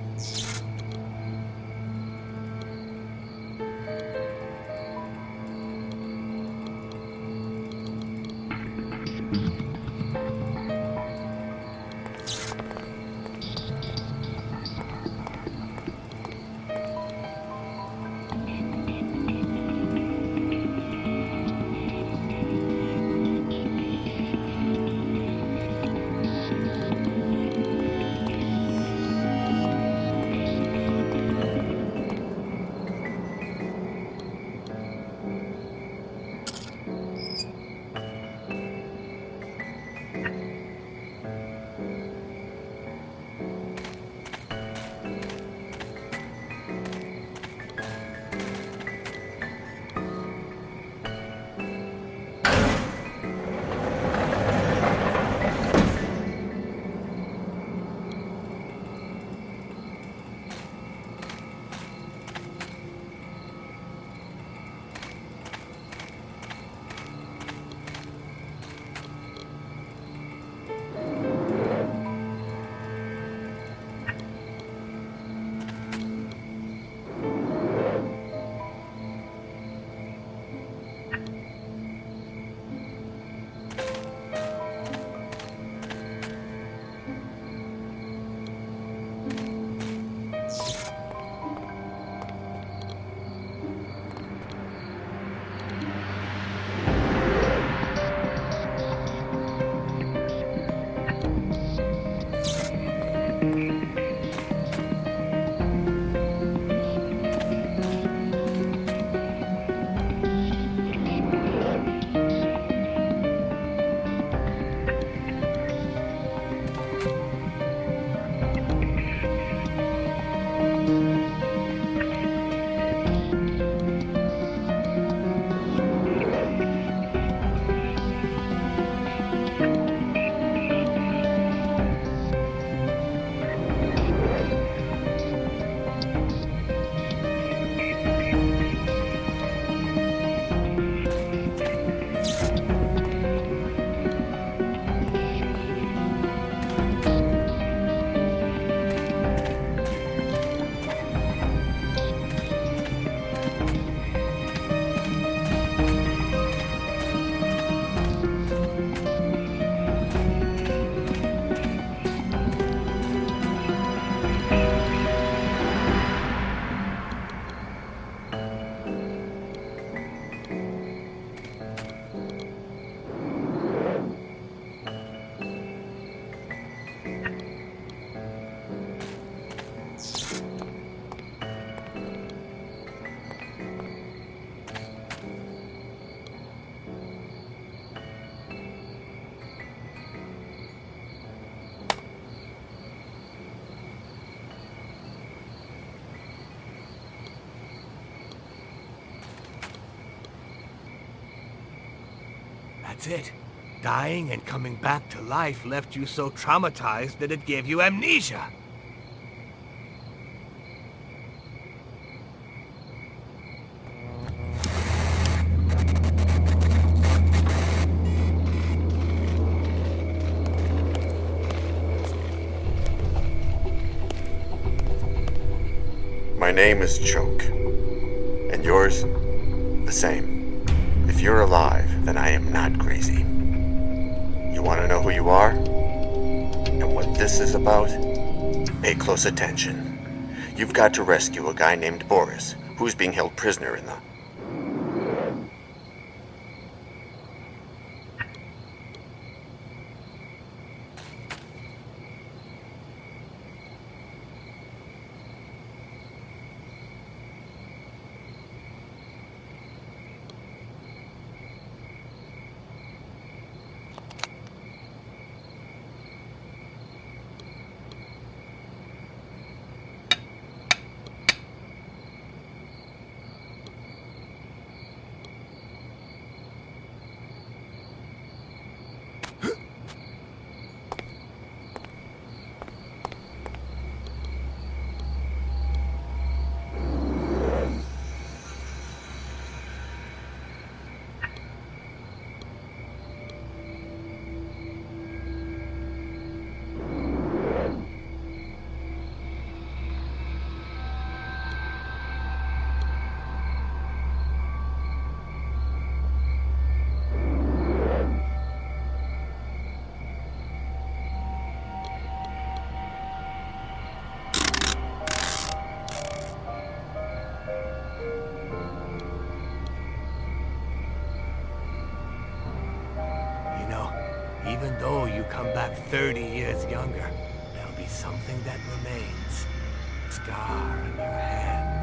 That's it. Dying and coming back to life left you so traumatized that it gave you amnesia. My name is Choke. And yours? The same. If you're alive, then I am not crazy. You want to know who you are? And what this is about? Pay close attention. You've got to rescue a guy named Boris, who's being held prisoner in the... Even though you come back 30 years younger, there'll be something that remains. Scar on your hand.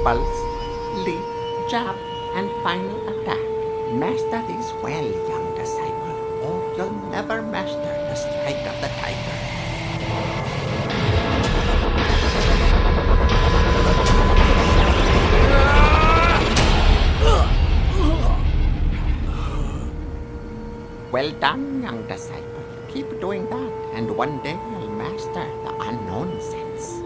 principles. Leap, jab, and final attack. Master these well, young disciple, or you'll never master the strike of the tiger. Well done, young disciple. Keep doing that, and one day you'll master the unknown sense.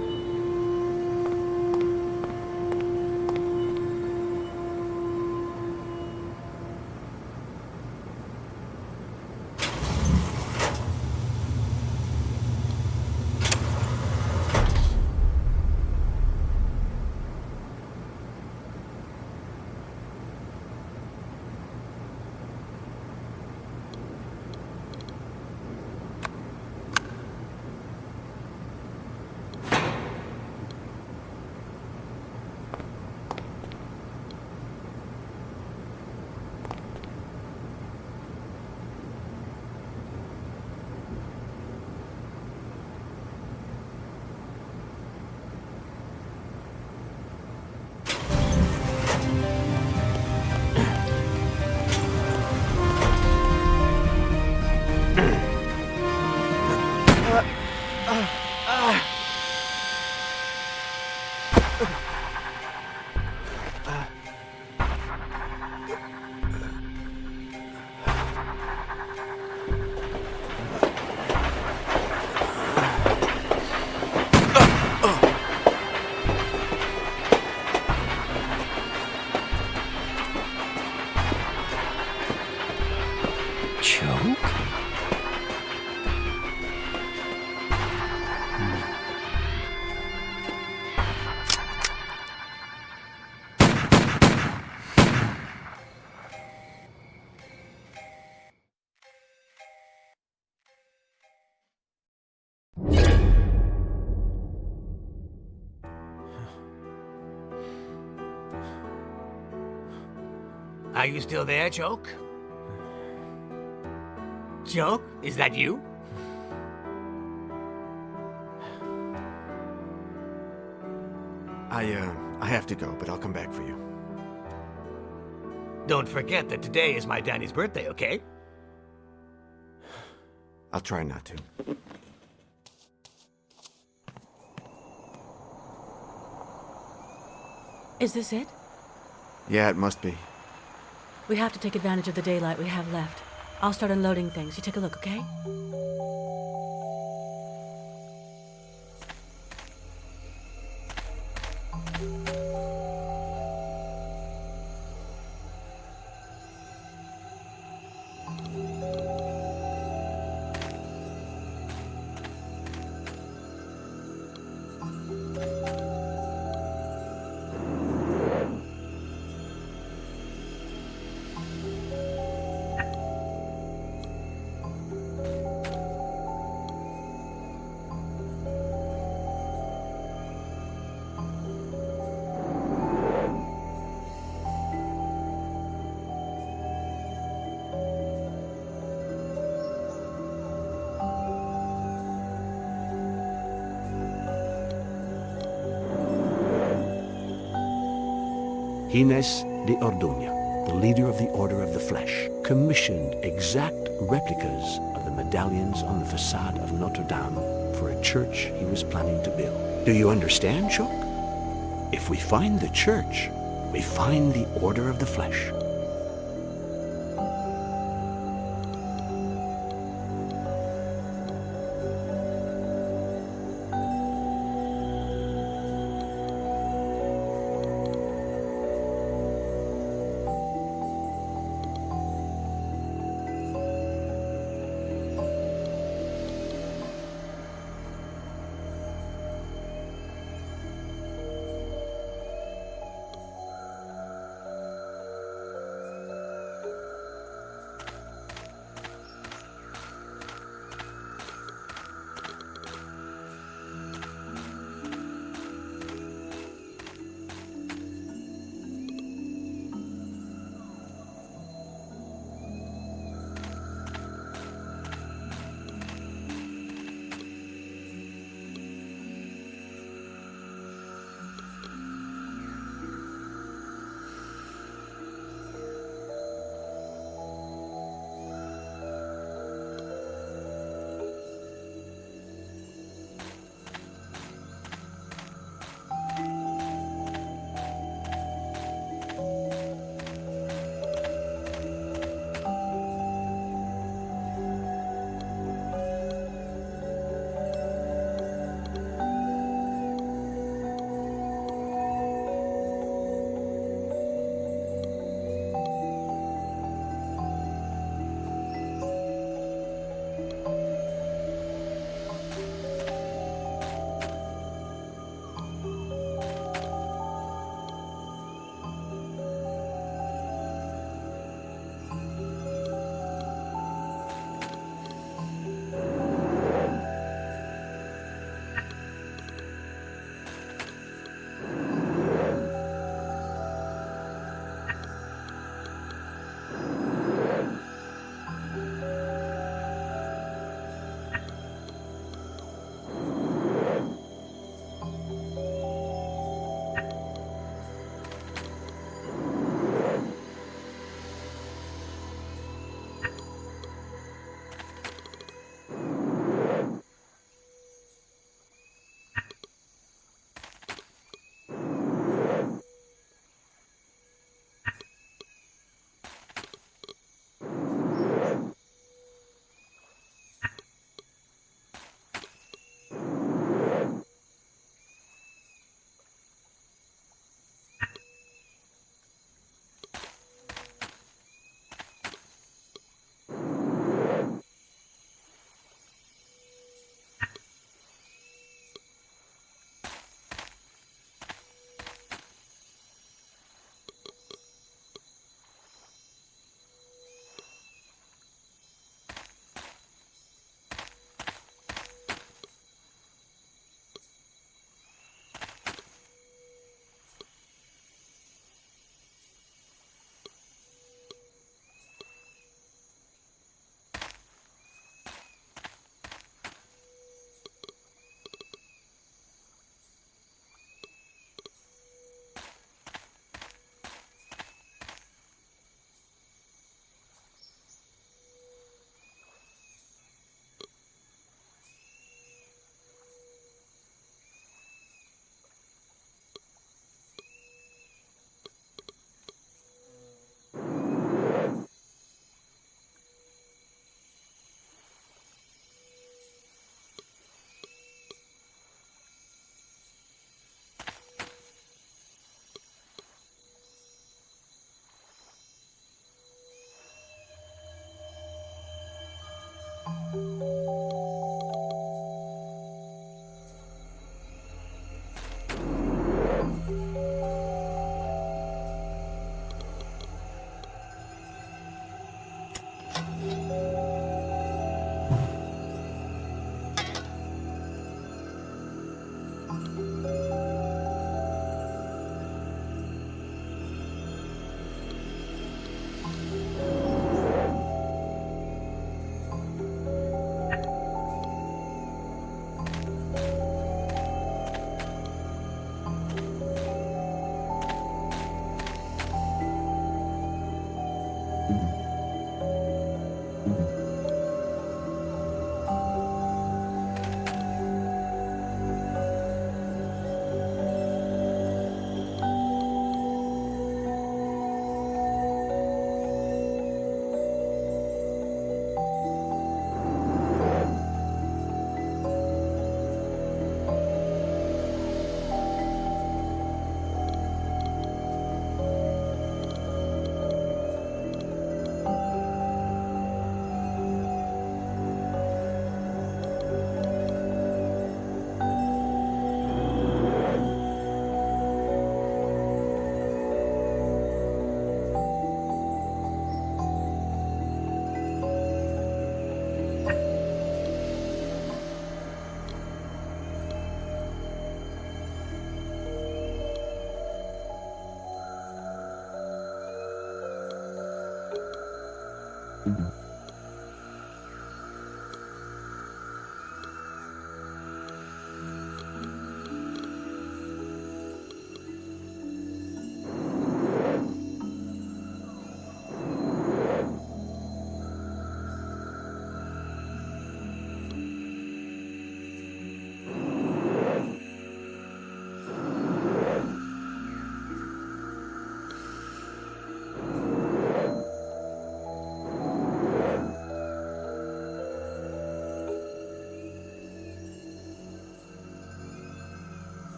Are you still there, Choke? Choke? Is that you? I have to go, but I'll come back for you. Don't forget that today is my Danny's birthday, okay? I'll try not to. Is this it? Yeah, it must be. We have to take advantage of the daylight we have left. I'll start unloading things. You take a look, okay? Gines de Orduña, the leader of the Order of the Flesh, commissioned exact replicas of the medallions on the facade of Notre Dame for a church he was planning to build. Do you understand, Choc? If we find the church, we find the Order of the Flesh.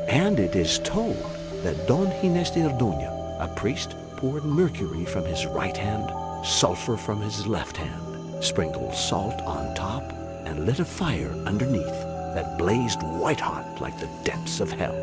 And it is told that Don Gines de Orduña, a priest, poured mercury from his right hand, sulfur from his left hand, sprinkled salt on top, and lit a fire underneath that blazed white-hot like the depths of hell.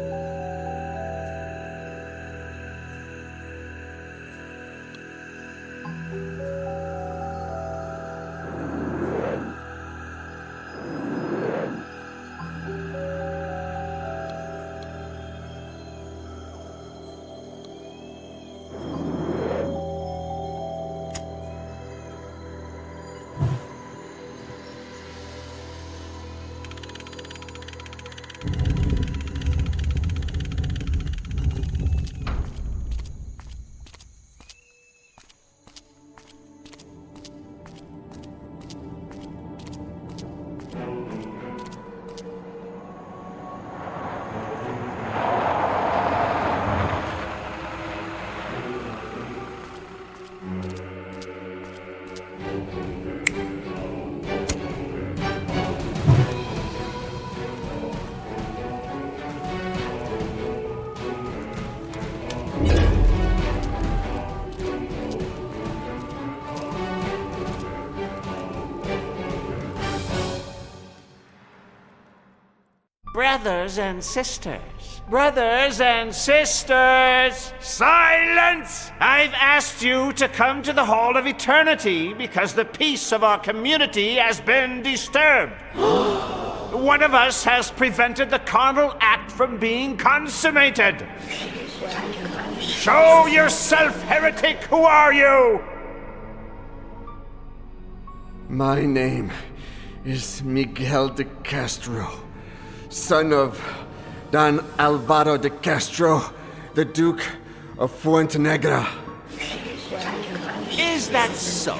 Brothers and sisters. Brothers and sisters! Silence! I've asked you to come to the Hall of Eternity because the peace of our community has been disturbed. One of us has prevented the carnal act from being consummated. Show yourself, heretic! Who are you? My name is Miguel de Castro, son of Don Alvaro de Castro, the Duke of Fuentenegra. Is that so?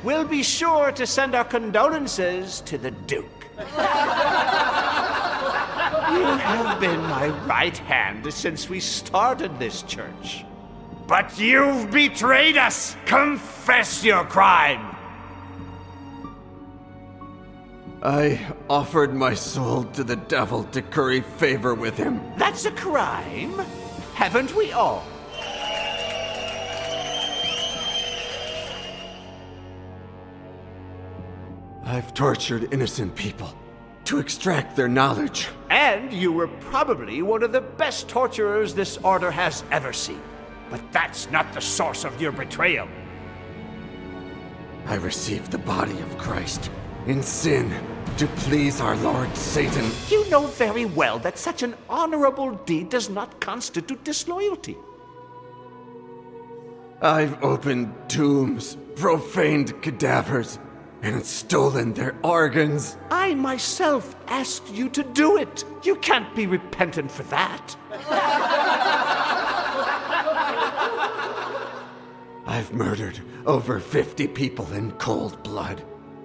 We'll be sure to send our condolences to the Duke. You have been my right hand since we started this church. But you've betrayed us! Confess your crime! I offered my soul to the devil to curry favor with him. That's a crime? Haven't we all? I've tortured innocent people to extract their knowledge. And you were probably one of the best torturers this order has ever seen. But that's not the source of your betrayal. I received the body of Christ in sin to please our Lord Satan. You know very well that such an honorable deed does not constitute disloyalty. I've opened tombs, profaned cadavers, and stolen their organs. I myself asked you to do it. You can't be repentant for that. I've murdered over 50 people in cold blood.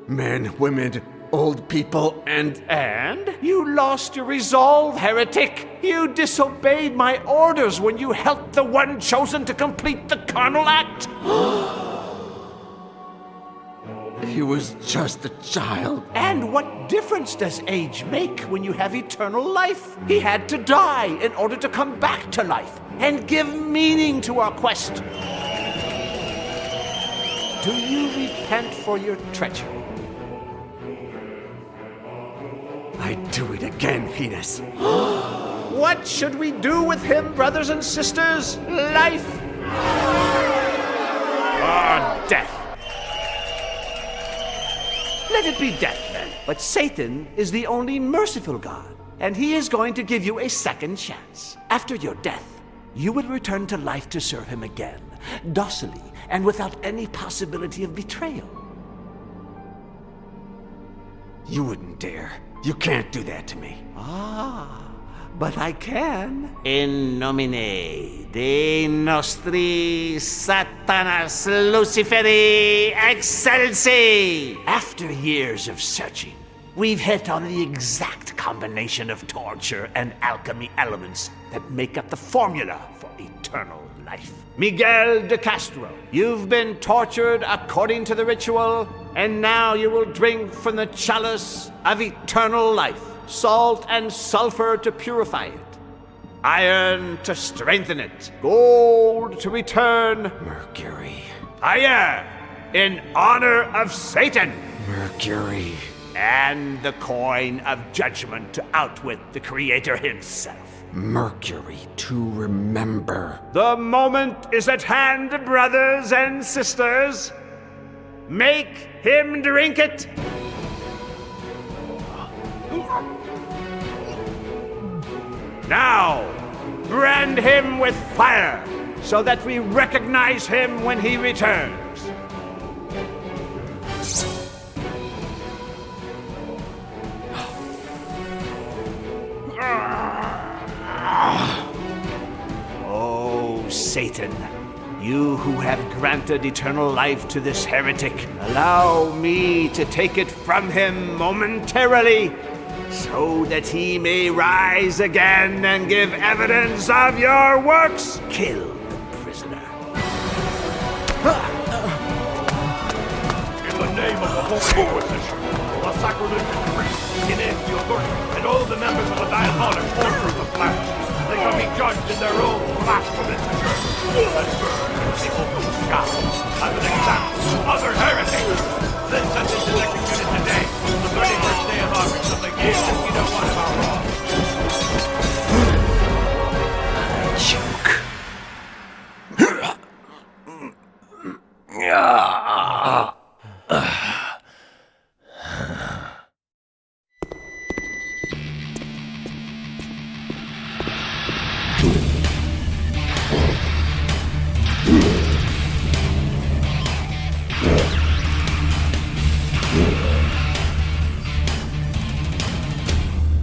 Men, women, old people, and... And? You lost your resolve, heretic! You disobeyed my orders when you helped the one chosen to complete the carnal act! He was just a child. And what difference does age make when you have eternal life? He had to die in order to come back to life and give meaning to our quest. Do you repent for your treachery? I'd do it again, penis. What should we do with him, brothers and sisters? Life or death? Let it be death, then. But Satan is the only merciful God, and he is going to give you a second chance. After your death, you will return to life to serve him again, docilely and without any possibility of betrayal. You wouldn't dare. You can't do that to me. Ah, but I can. In nomine Dei nostri Satanas Luciferi excelsi. After years of searching, we've hit on the exact combination of torture and alchemy elements that make up the formula for eternal life. Miguel de Castro, you've been tortured according to the ritual, and now you will drink from the chalice of eternal life. Salt and sulfur to purify it. Iron to strengthen it. Gold to return. Mercury. Fire in honor of Satan. Mercury. And the coin of judgment to outwit the Creator himself. Mercury to remember. The moment is at hand, brothers and sisters. Make him drink it. Now, brand him with fire, so that we recognize him when he returns. Oh, Satan, you who have granted eternal life to this heretic, allow me to take it from him momentarily, so that he may rise again and give evidence of your works. Kill the prisoner. In the name of the Holy Inquisition, the sacrilegious priest, Inez the authority, and all the members of the diabolic order of the flesh, they shall be judged in their own blasphemous church, and burned in the open sky, as an example to other heretics. This sentence is executed today, the 31st day of August of the year 1501 of our law.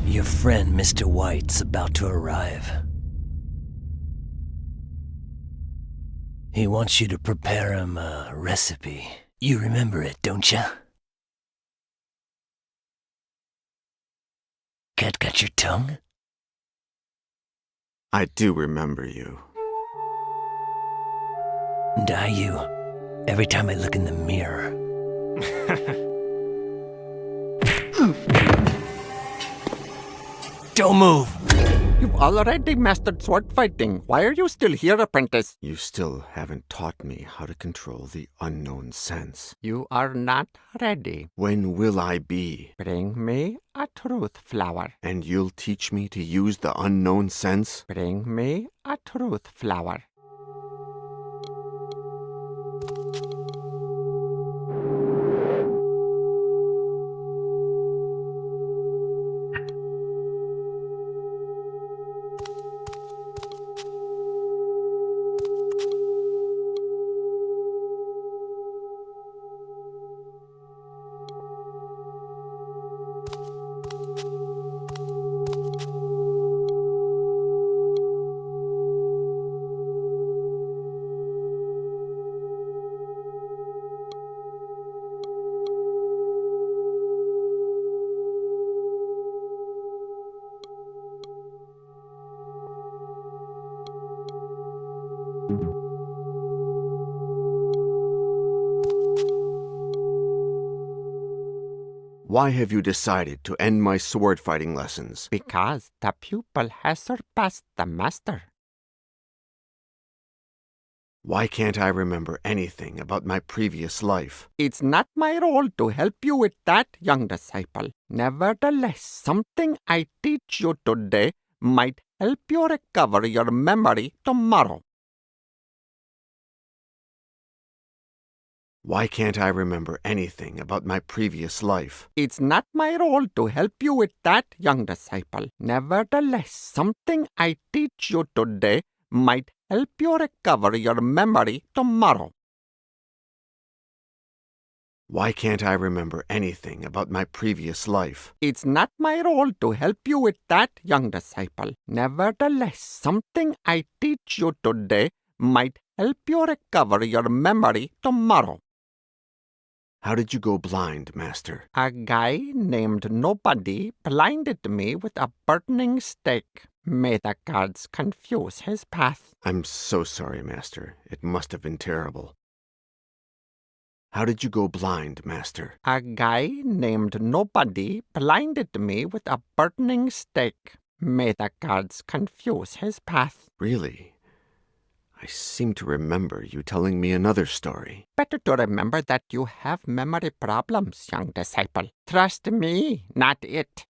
Your friend, Mr. White's about to arrive. He wants you to prepare him a recipe. You remember it, don't you? Cat got your tongue? I do remember you. And I you, every time I look in the mirror. Don't move! You've already mastered sword fighting. Why are you still here, apprentice? You still haven't taught me how to control the unknown sense. You are not ready. When will I be? Bring me a truth flower. And you'll teach me to use the unknown sense? Bring me a truth flower. Why have you decided to end my sword fighting lessons? Because the pupil has surpassed the master. Why can't I remember anything about my previous life? It's not my role to help you with that, young disciple. Nevertheless, something I teach you today might help you recover your memory tomorrow. Why can't I remember anything about my previous life? It's not my role to help you with that, young disciple. Nevertheless, something I teach you today might help you recover your memory tomorrow. Why can't I remember anything about my previous life? It's not my role to help you with that, young disciple. Nevertheless, something I teach you today might help you recover your memory tomorrow. How did you go blind, Master? A guy named Nobody blinded me with a burning stake. May the gods confuse his path. I'm so sorry, Master. It must have been terrible. How did you go blind, Master? A guy named Nobody blinded me with a burning stake. May the gods confuse his path. Really? I seem to remember you telling me another story. Better to remember that you have memory problems, young disciple. Trust me, not it.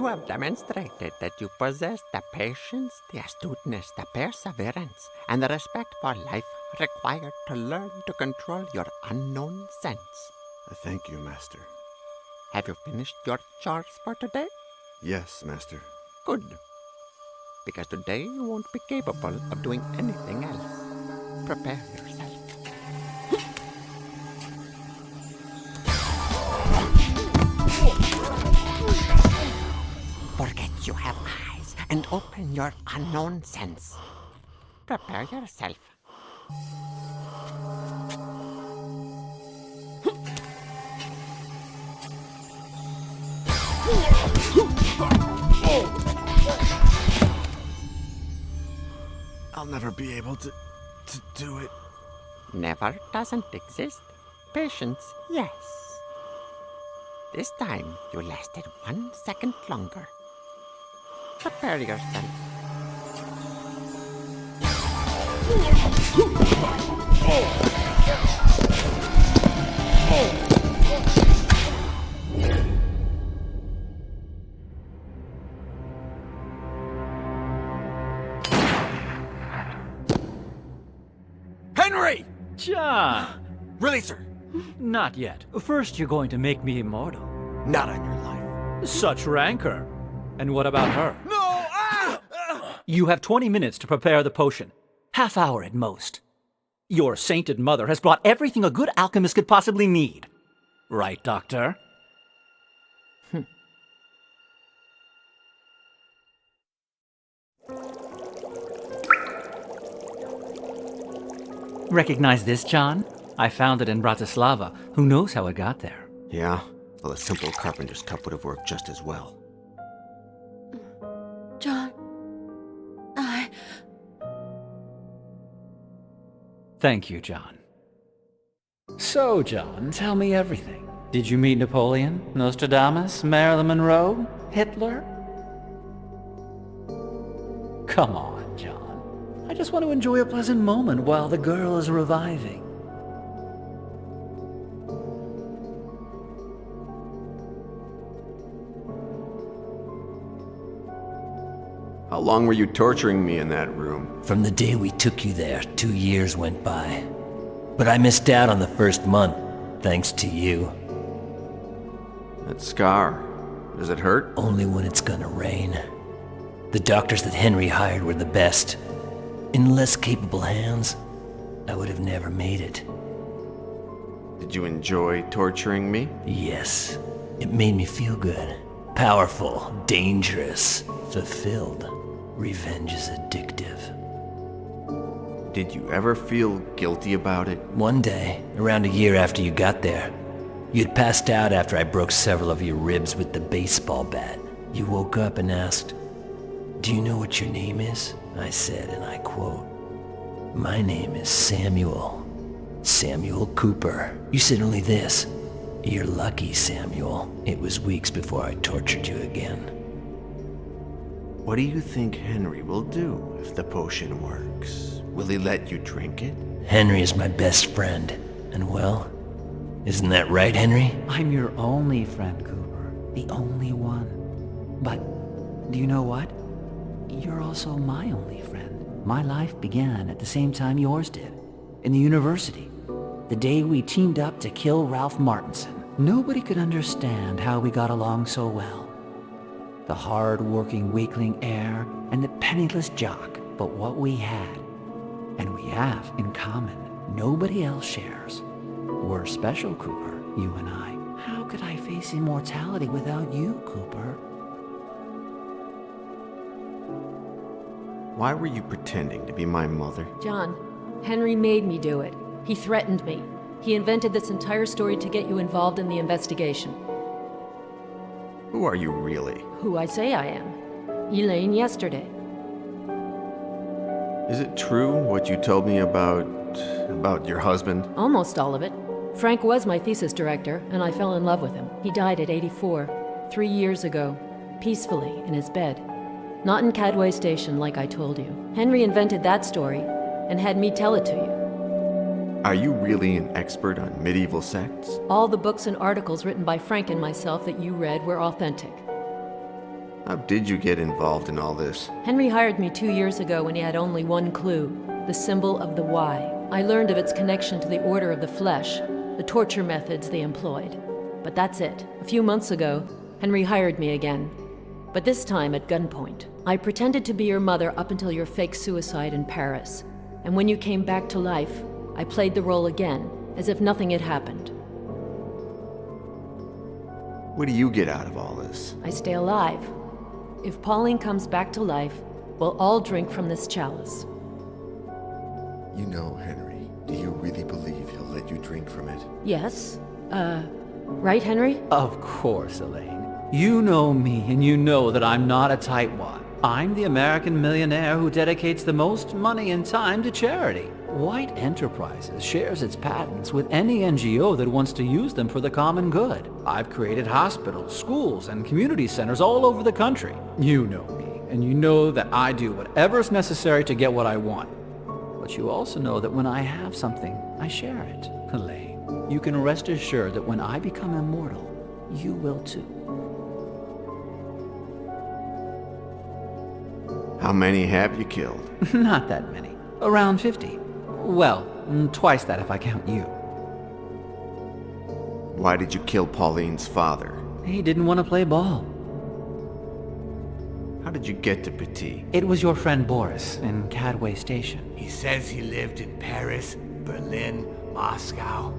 You have demonstrated that you possess the patience, the astuteness, the perseverance, and the respect for life required to learn to control your unknown sense. Thank you, Master. Have you finished your chores for today? Yes, Master. Good. Because today you won't be capable of doing anything else. Prepare yourself. Forget you have eyes and open your unknown sense. Prepare yourself. I'll never be able to do it. Never doesn't exist. Patience, yes. This time you lasted 1 second longer. Prepare yourself. Henry! John! Release her! Not yet. First, you're going to make me immortal. Not on your life. Such rancor. And what about her? No! Ah! You have 20 minutes to prepare the potion. Half hour at most. Your sainted mother has brought everything a good alchemist could possibly need. Right, Doctor? Recognize this, John? I found it in Bratislava. Who knows how it got there? Yeah? Well, a simple carpenter's cup would have worked just as well. John, Thank you, John. So, John, tell me everything. Did you meet Napoleon, Nostradamus, Marilyn Monroe, Hitler? Come on, John. I just want to enjoy a pleasant moment while the girl is reviving. How long were you torturing me in that room? From the day we took you there, 2 years went by. But I missed out on the first month, thanks to you. That scar, does it hurt? Only when it's gonna rain. The doctors that Henry hired were the best. In less capable hands, I would have never made it. Did you enjoy torturing me? Yes. It made me feel good. Powerful, dangerous, fulfilled. Revenge is addictive. Did you ever feel guilty about it? One day, around a year after you got there, you'd passed out after I broke several of your ribs with the baseball bat. You woke up and asked, "Do you know what your name is?" I said, and I quote, "My name is Samuel. Samuel Cooper." You said only this, "You're lucky, Samuel. It was weeks before I tortured you again." What do you think Henry will do if the potion works? Will he let you drink it? Henry is my best friend. And well, isn't that right, Henry? I'm your only friend, Cooper. The only one. But, do you know what? You're also my only friend. My life began at the same time yours did. In the university. The day we teamed up to kill Ralph Martinson. Nobody could understand how we got along so well. The hard-working weakling heir and the penniless jock. But what we had, and we have in common, nobody else shares. We're special, Cooper, you and I. How could I face immortality without you, Cooper? Why were you pretending to be my mother? John, Henry made me do it. He threatened me. He invented this entire story to get you involved in the investigation. Who are you really? Who I say I am. Elaine yesterday. Is it true what you told me about your husband? Almost all of it. Frank was my thesis director, and I fell in love with him. He died at 84, 3 years ago, peacefully in his bed. Not in Cadway Station, like I told you. Henry invented that story and had me tell it to you. Are you really an expert on medieval sects? All the books and articles written by Frank and myself that you read were authentic. How did you get involved in all this? Henry hired me 2 years ago when he had only one clue, the symbol of the Y. I learned of its connection to the Order of the Flesh, the torture methods they employed. But that's it. A few months ago, Henry hired me again. But this time at gunpoint. I pretended to be your mother up until your fake suicide in Paris. And when you came back to life, I played the role again, as if nothing had happened. What do you get out of all this? I stay alive. If Pauline comes back to life, we'll all drink from this chalice. You know, Henry, do you really believe he'll let you drink from it? Yes? Right, Henry? Of course, Elaine. You know me, and you know that I'm not a tightwad. I'm the American millionaire who dedicates the most money and time to charity. White Enterprises shares its patents with any NGO that wants to use them for the common good. I've created hospitals, schools, and community centers all over the country. You know me, and you know that I do whatever's necessary to get what I want. But you also know that when I have something, I share it. Elaine, you can rest assured that when I become immortal, you will too. How many have you killed? Not that many. Around 50. Well, twice that if I count you. Why did you kill Pauline's father? He didn't want to play ball. How did you get to Petit? It was your friend Boris in Cadway Station. He says he lived in Paris, Berlin, Moscow.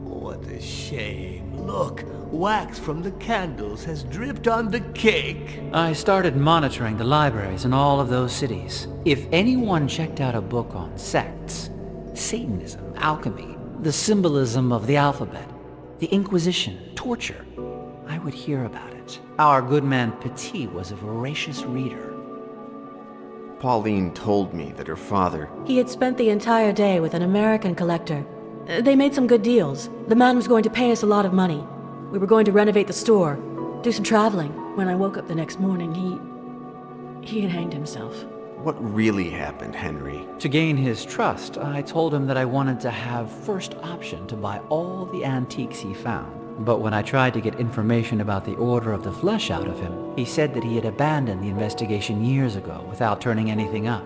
What a shame. Look, wax from the candles has dripped on the cake. I started monitoring the libraries in all of those cities. If anyone checked out a book on sects, Satanism, alchemy, the symbolism of the alphabet, the Inquisition, torture, I would hear about it. Our good man Petit was a voracious reader. Pauline told me that her father... He had spent the entire day with an American collector. They made some good deals. The man was going to pay us a lot of money. We were going to renovate the store, do some traveling. When I woke up the next morning, he had hanged himself. What really happened, Henry? To gain his trust, I told him that I wanted to have first option to buy all the antiques he found. But when I tried to get information about the Order of the Flesh out of him, he said that he had abandoned the investigation years ago without turning anything up.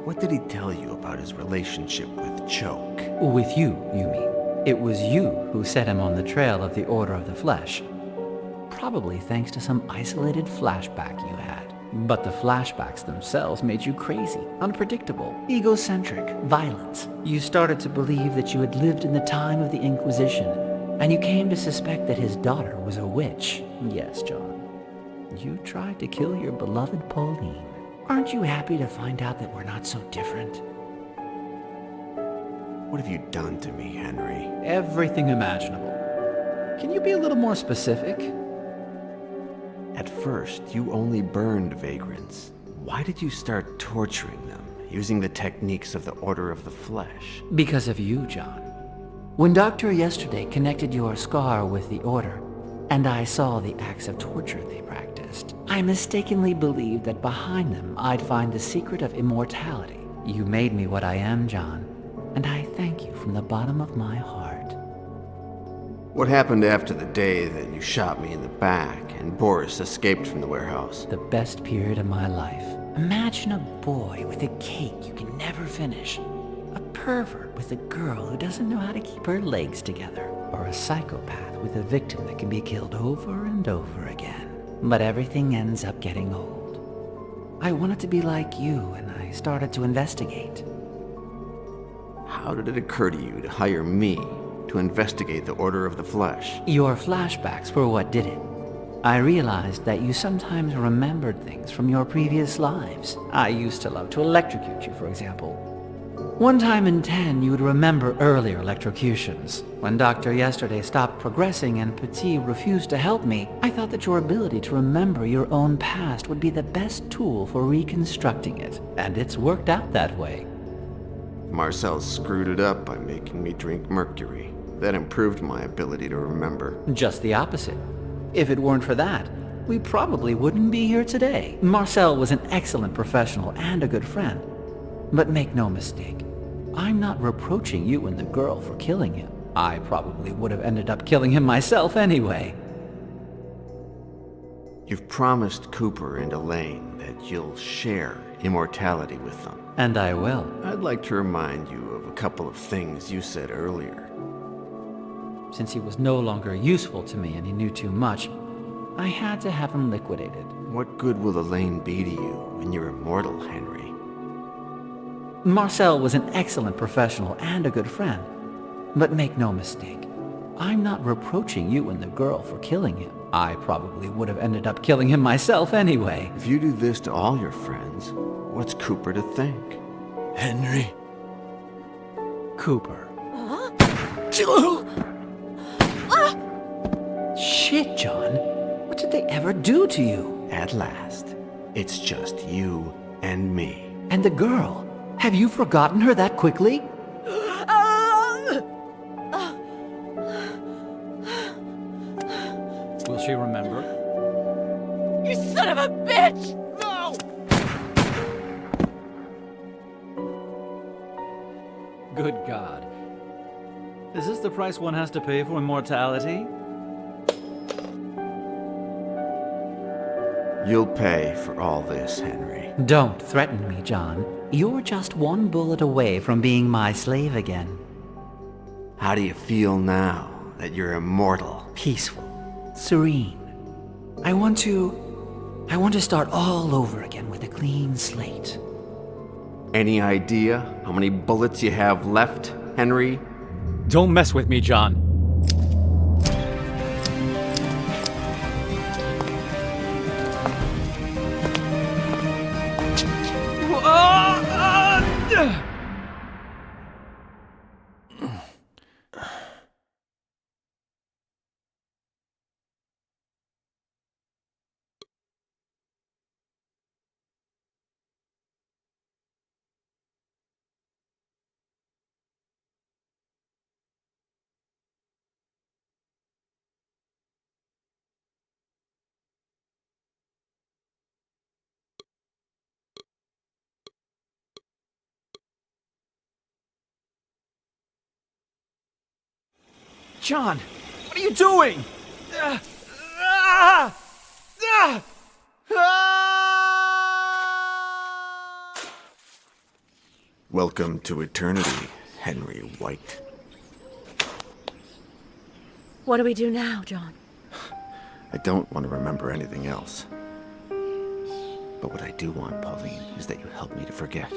What did he tell you about his relationship with Choke? With you, you mean? It was you who set him on the trail of the Order of the Flesh. Probably thanks to some isolated flashback you had. But the flashbacks themselves made you crazy, unpredictable, egocentric, violent. You started to believe that you had lived in the time of the Inquisition, and you came to suspect that his daughter was a witch. Yes, John. You tried to kill your beloved Pauline. Aren't you happy to find out that we're not so different? What have you done to me, Henry? Everything imaginable. Can you be a little more specific? At first, you only burned vagrants. Why did you start torturing them, using the techniques of the Order of the Flesh? Because of you, John. When Doctor yesterday connected your scar with the Order, and I saw the acts of torture they practiced, I mistakenly believed that behind them I'd find the secret of immortality. You made me what I am, John, and I thank you from the bottom of my heart. What happened after the day that you shot me in the back and Boris escaped from the warehouse? The best period of my life. Imagine a boy with a cake you can never finish. A pervert with a girl who doesn't know how to keep her legs together. Or a psychopath with a victim that can be killed over and over again. But everything ends up getting old. I wanted to be like you, and I started to investigate. How did it occur to you to hire me to investigate the Order of the Flesh? Your flashbacks were what did it. I realized that you sometimes remembered things from your previous lives. I used to love to electrocute you, for example. One time in 10, you would remember earlier electrocutions. When Doctor yesterday stopped progressing and Petit refused to help me, I thought that your ability to remember your own past would be the best tool for reconstructing it. And it's worked out that way. Marcel screwed it up by making me drink mercury. That improved my ability to remember. Just the opposite. If it weren't for that, we probably wouldn't be here today. Marcel was an excellent professional and a good friend. But make no mistake, I'm not reproaching you and the girl for killing him. I probably would have ended up killing him myself anyway. You've promised Cooper and Elaine that you'll share immortality with them. And I will. I'd like to remind you of a couple of things you said earlier. Since he was no longer useful to me and he knew too much, I had to have him liquidated. What good will Elaine be to you when you're immortal, Henry? Marcel was an excellent professional and a good friend. But make no mistake, I'm not reproaching you and the girl for killing him. I probably would have ended up killing him myself anyway. If you do this to all your friends, what's Cooper to think? Henry? Cooper. Shit, John. What did they ever do to you? At last, it's just you and me. And the girl? Have you forgotten her that quickly? Will she remember? You son of a bitch! No! Good God. Is this the price one has to pay for immortality? You'll pay for all this, Henry. Don't threaten me, John. You're just one bullet away from being my slave again. How do you feel now that you're immortal? Peaceful. Serene. I want to start all over again with a clean slate. Any idea how many bullets you have left, Henry? Don't mess with me, John. John, what are you doing? Welcome to eternity, Henry White. What do we do now, John? I don't want to remember anything else. But what I do want, Pauline, is that you help me to forget.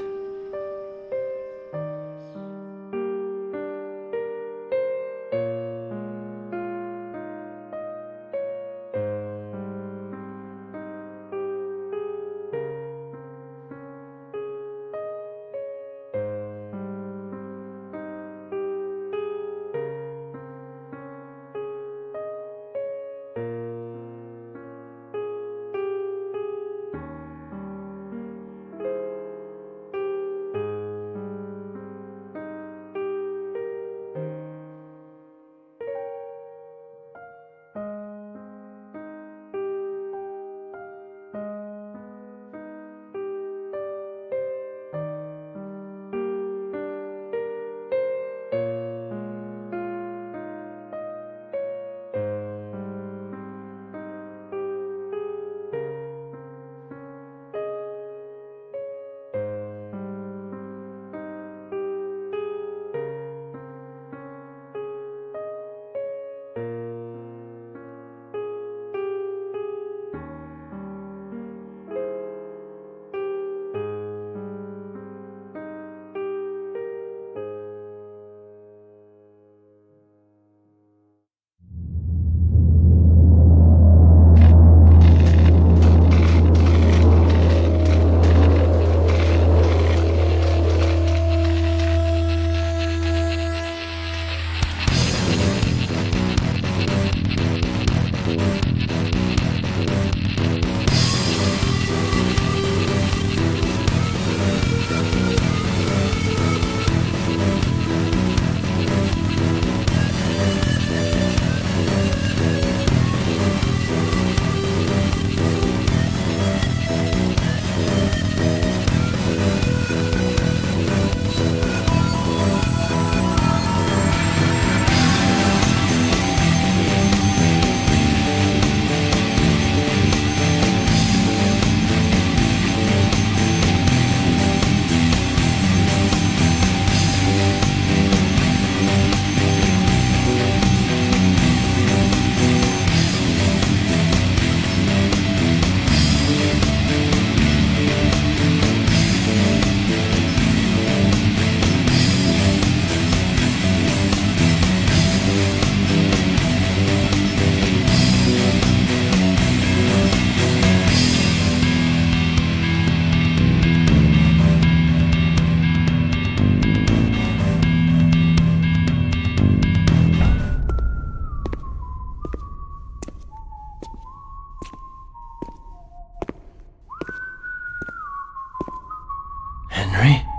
Henry?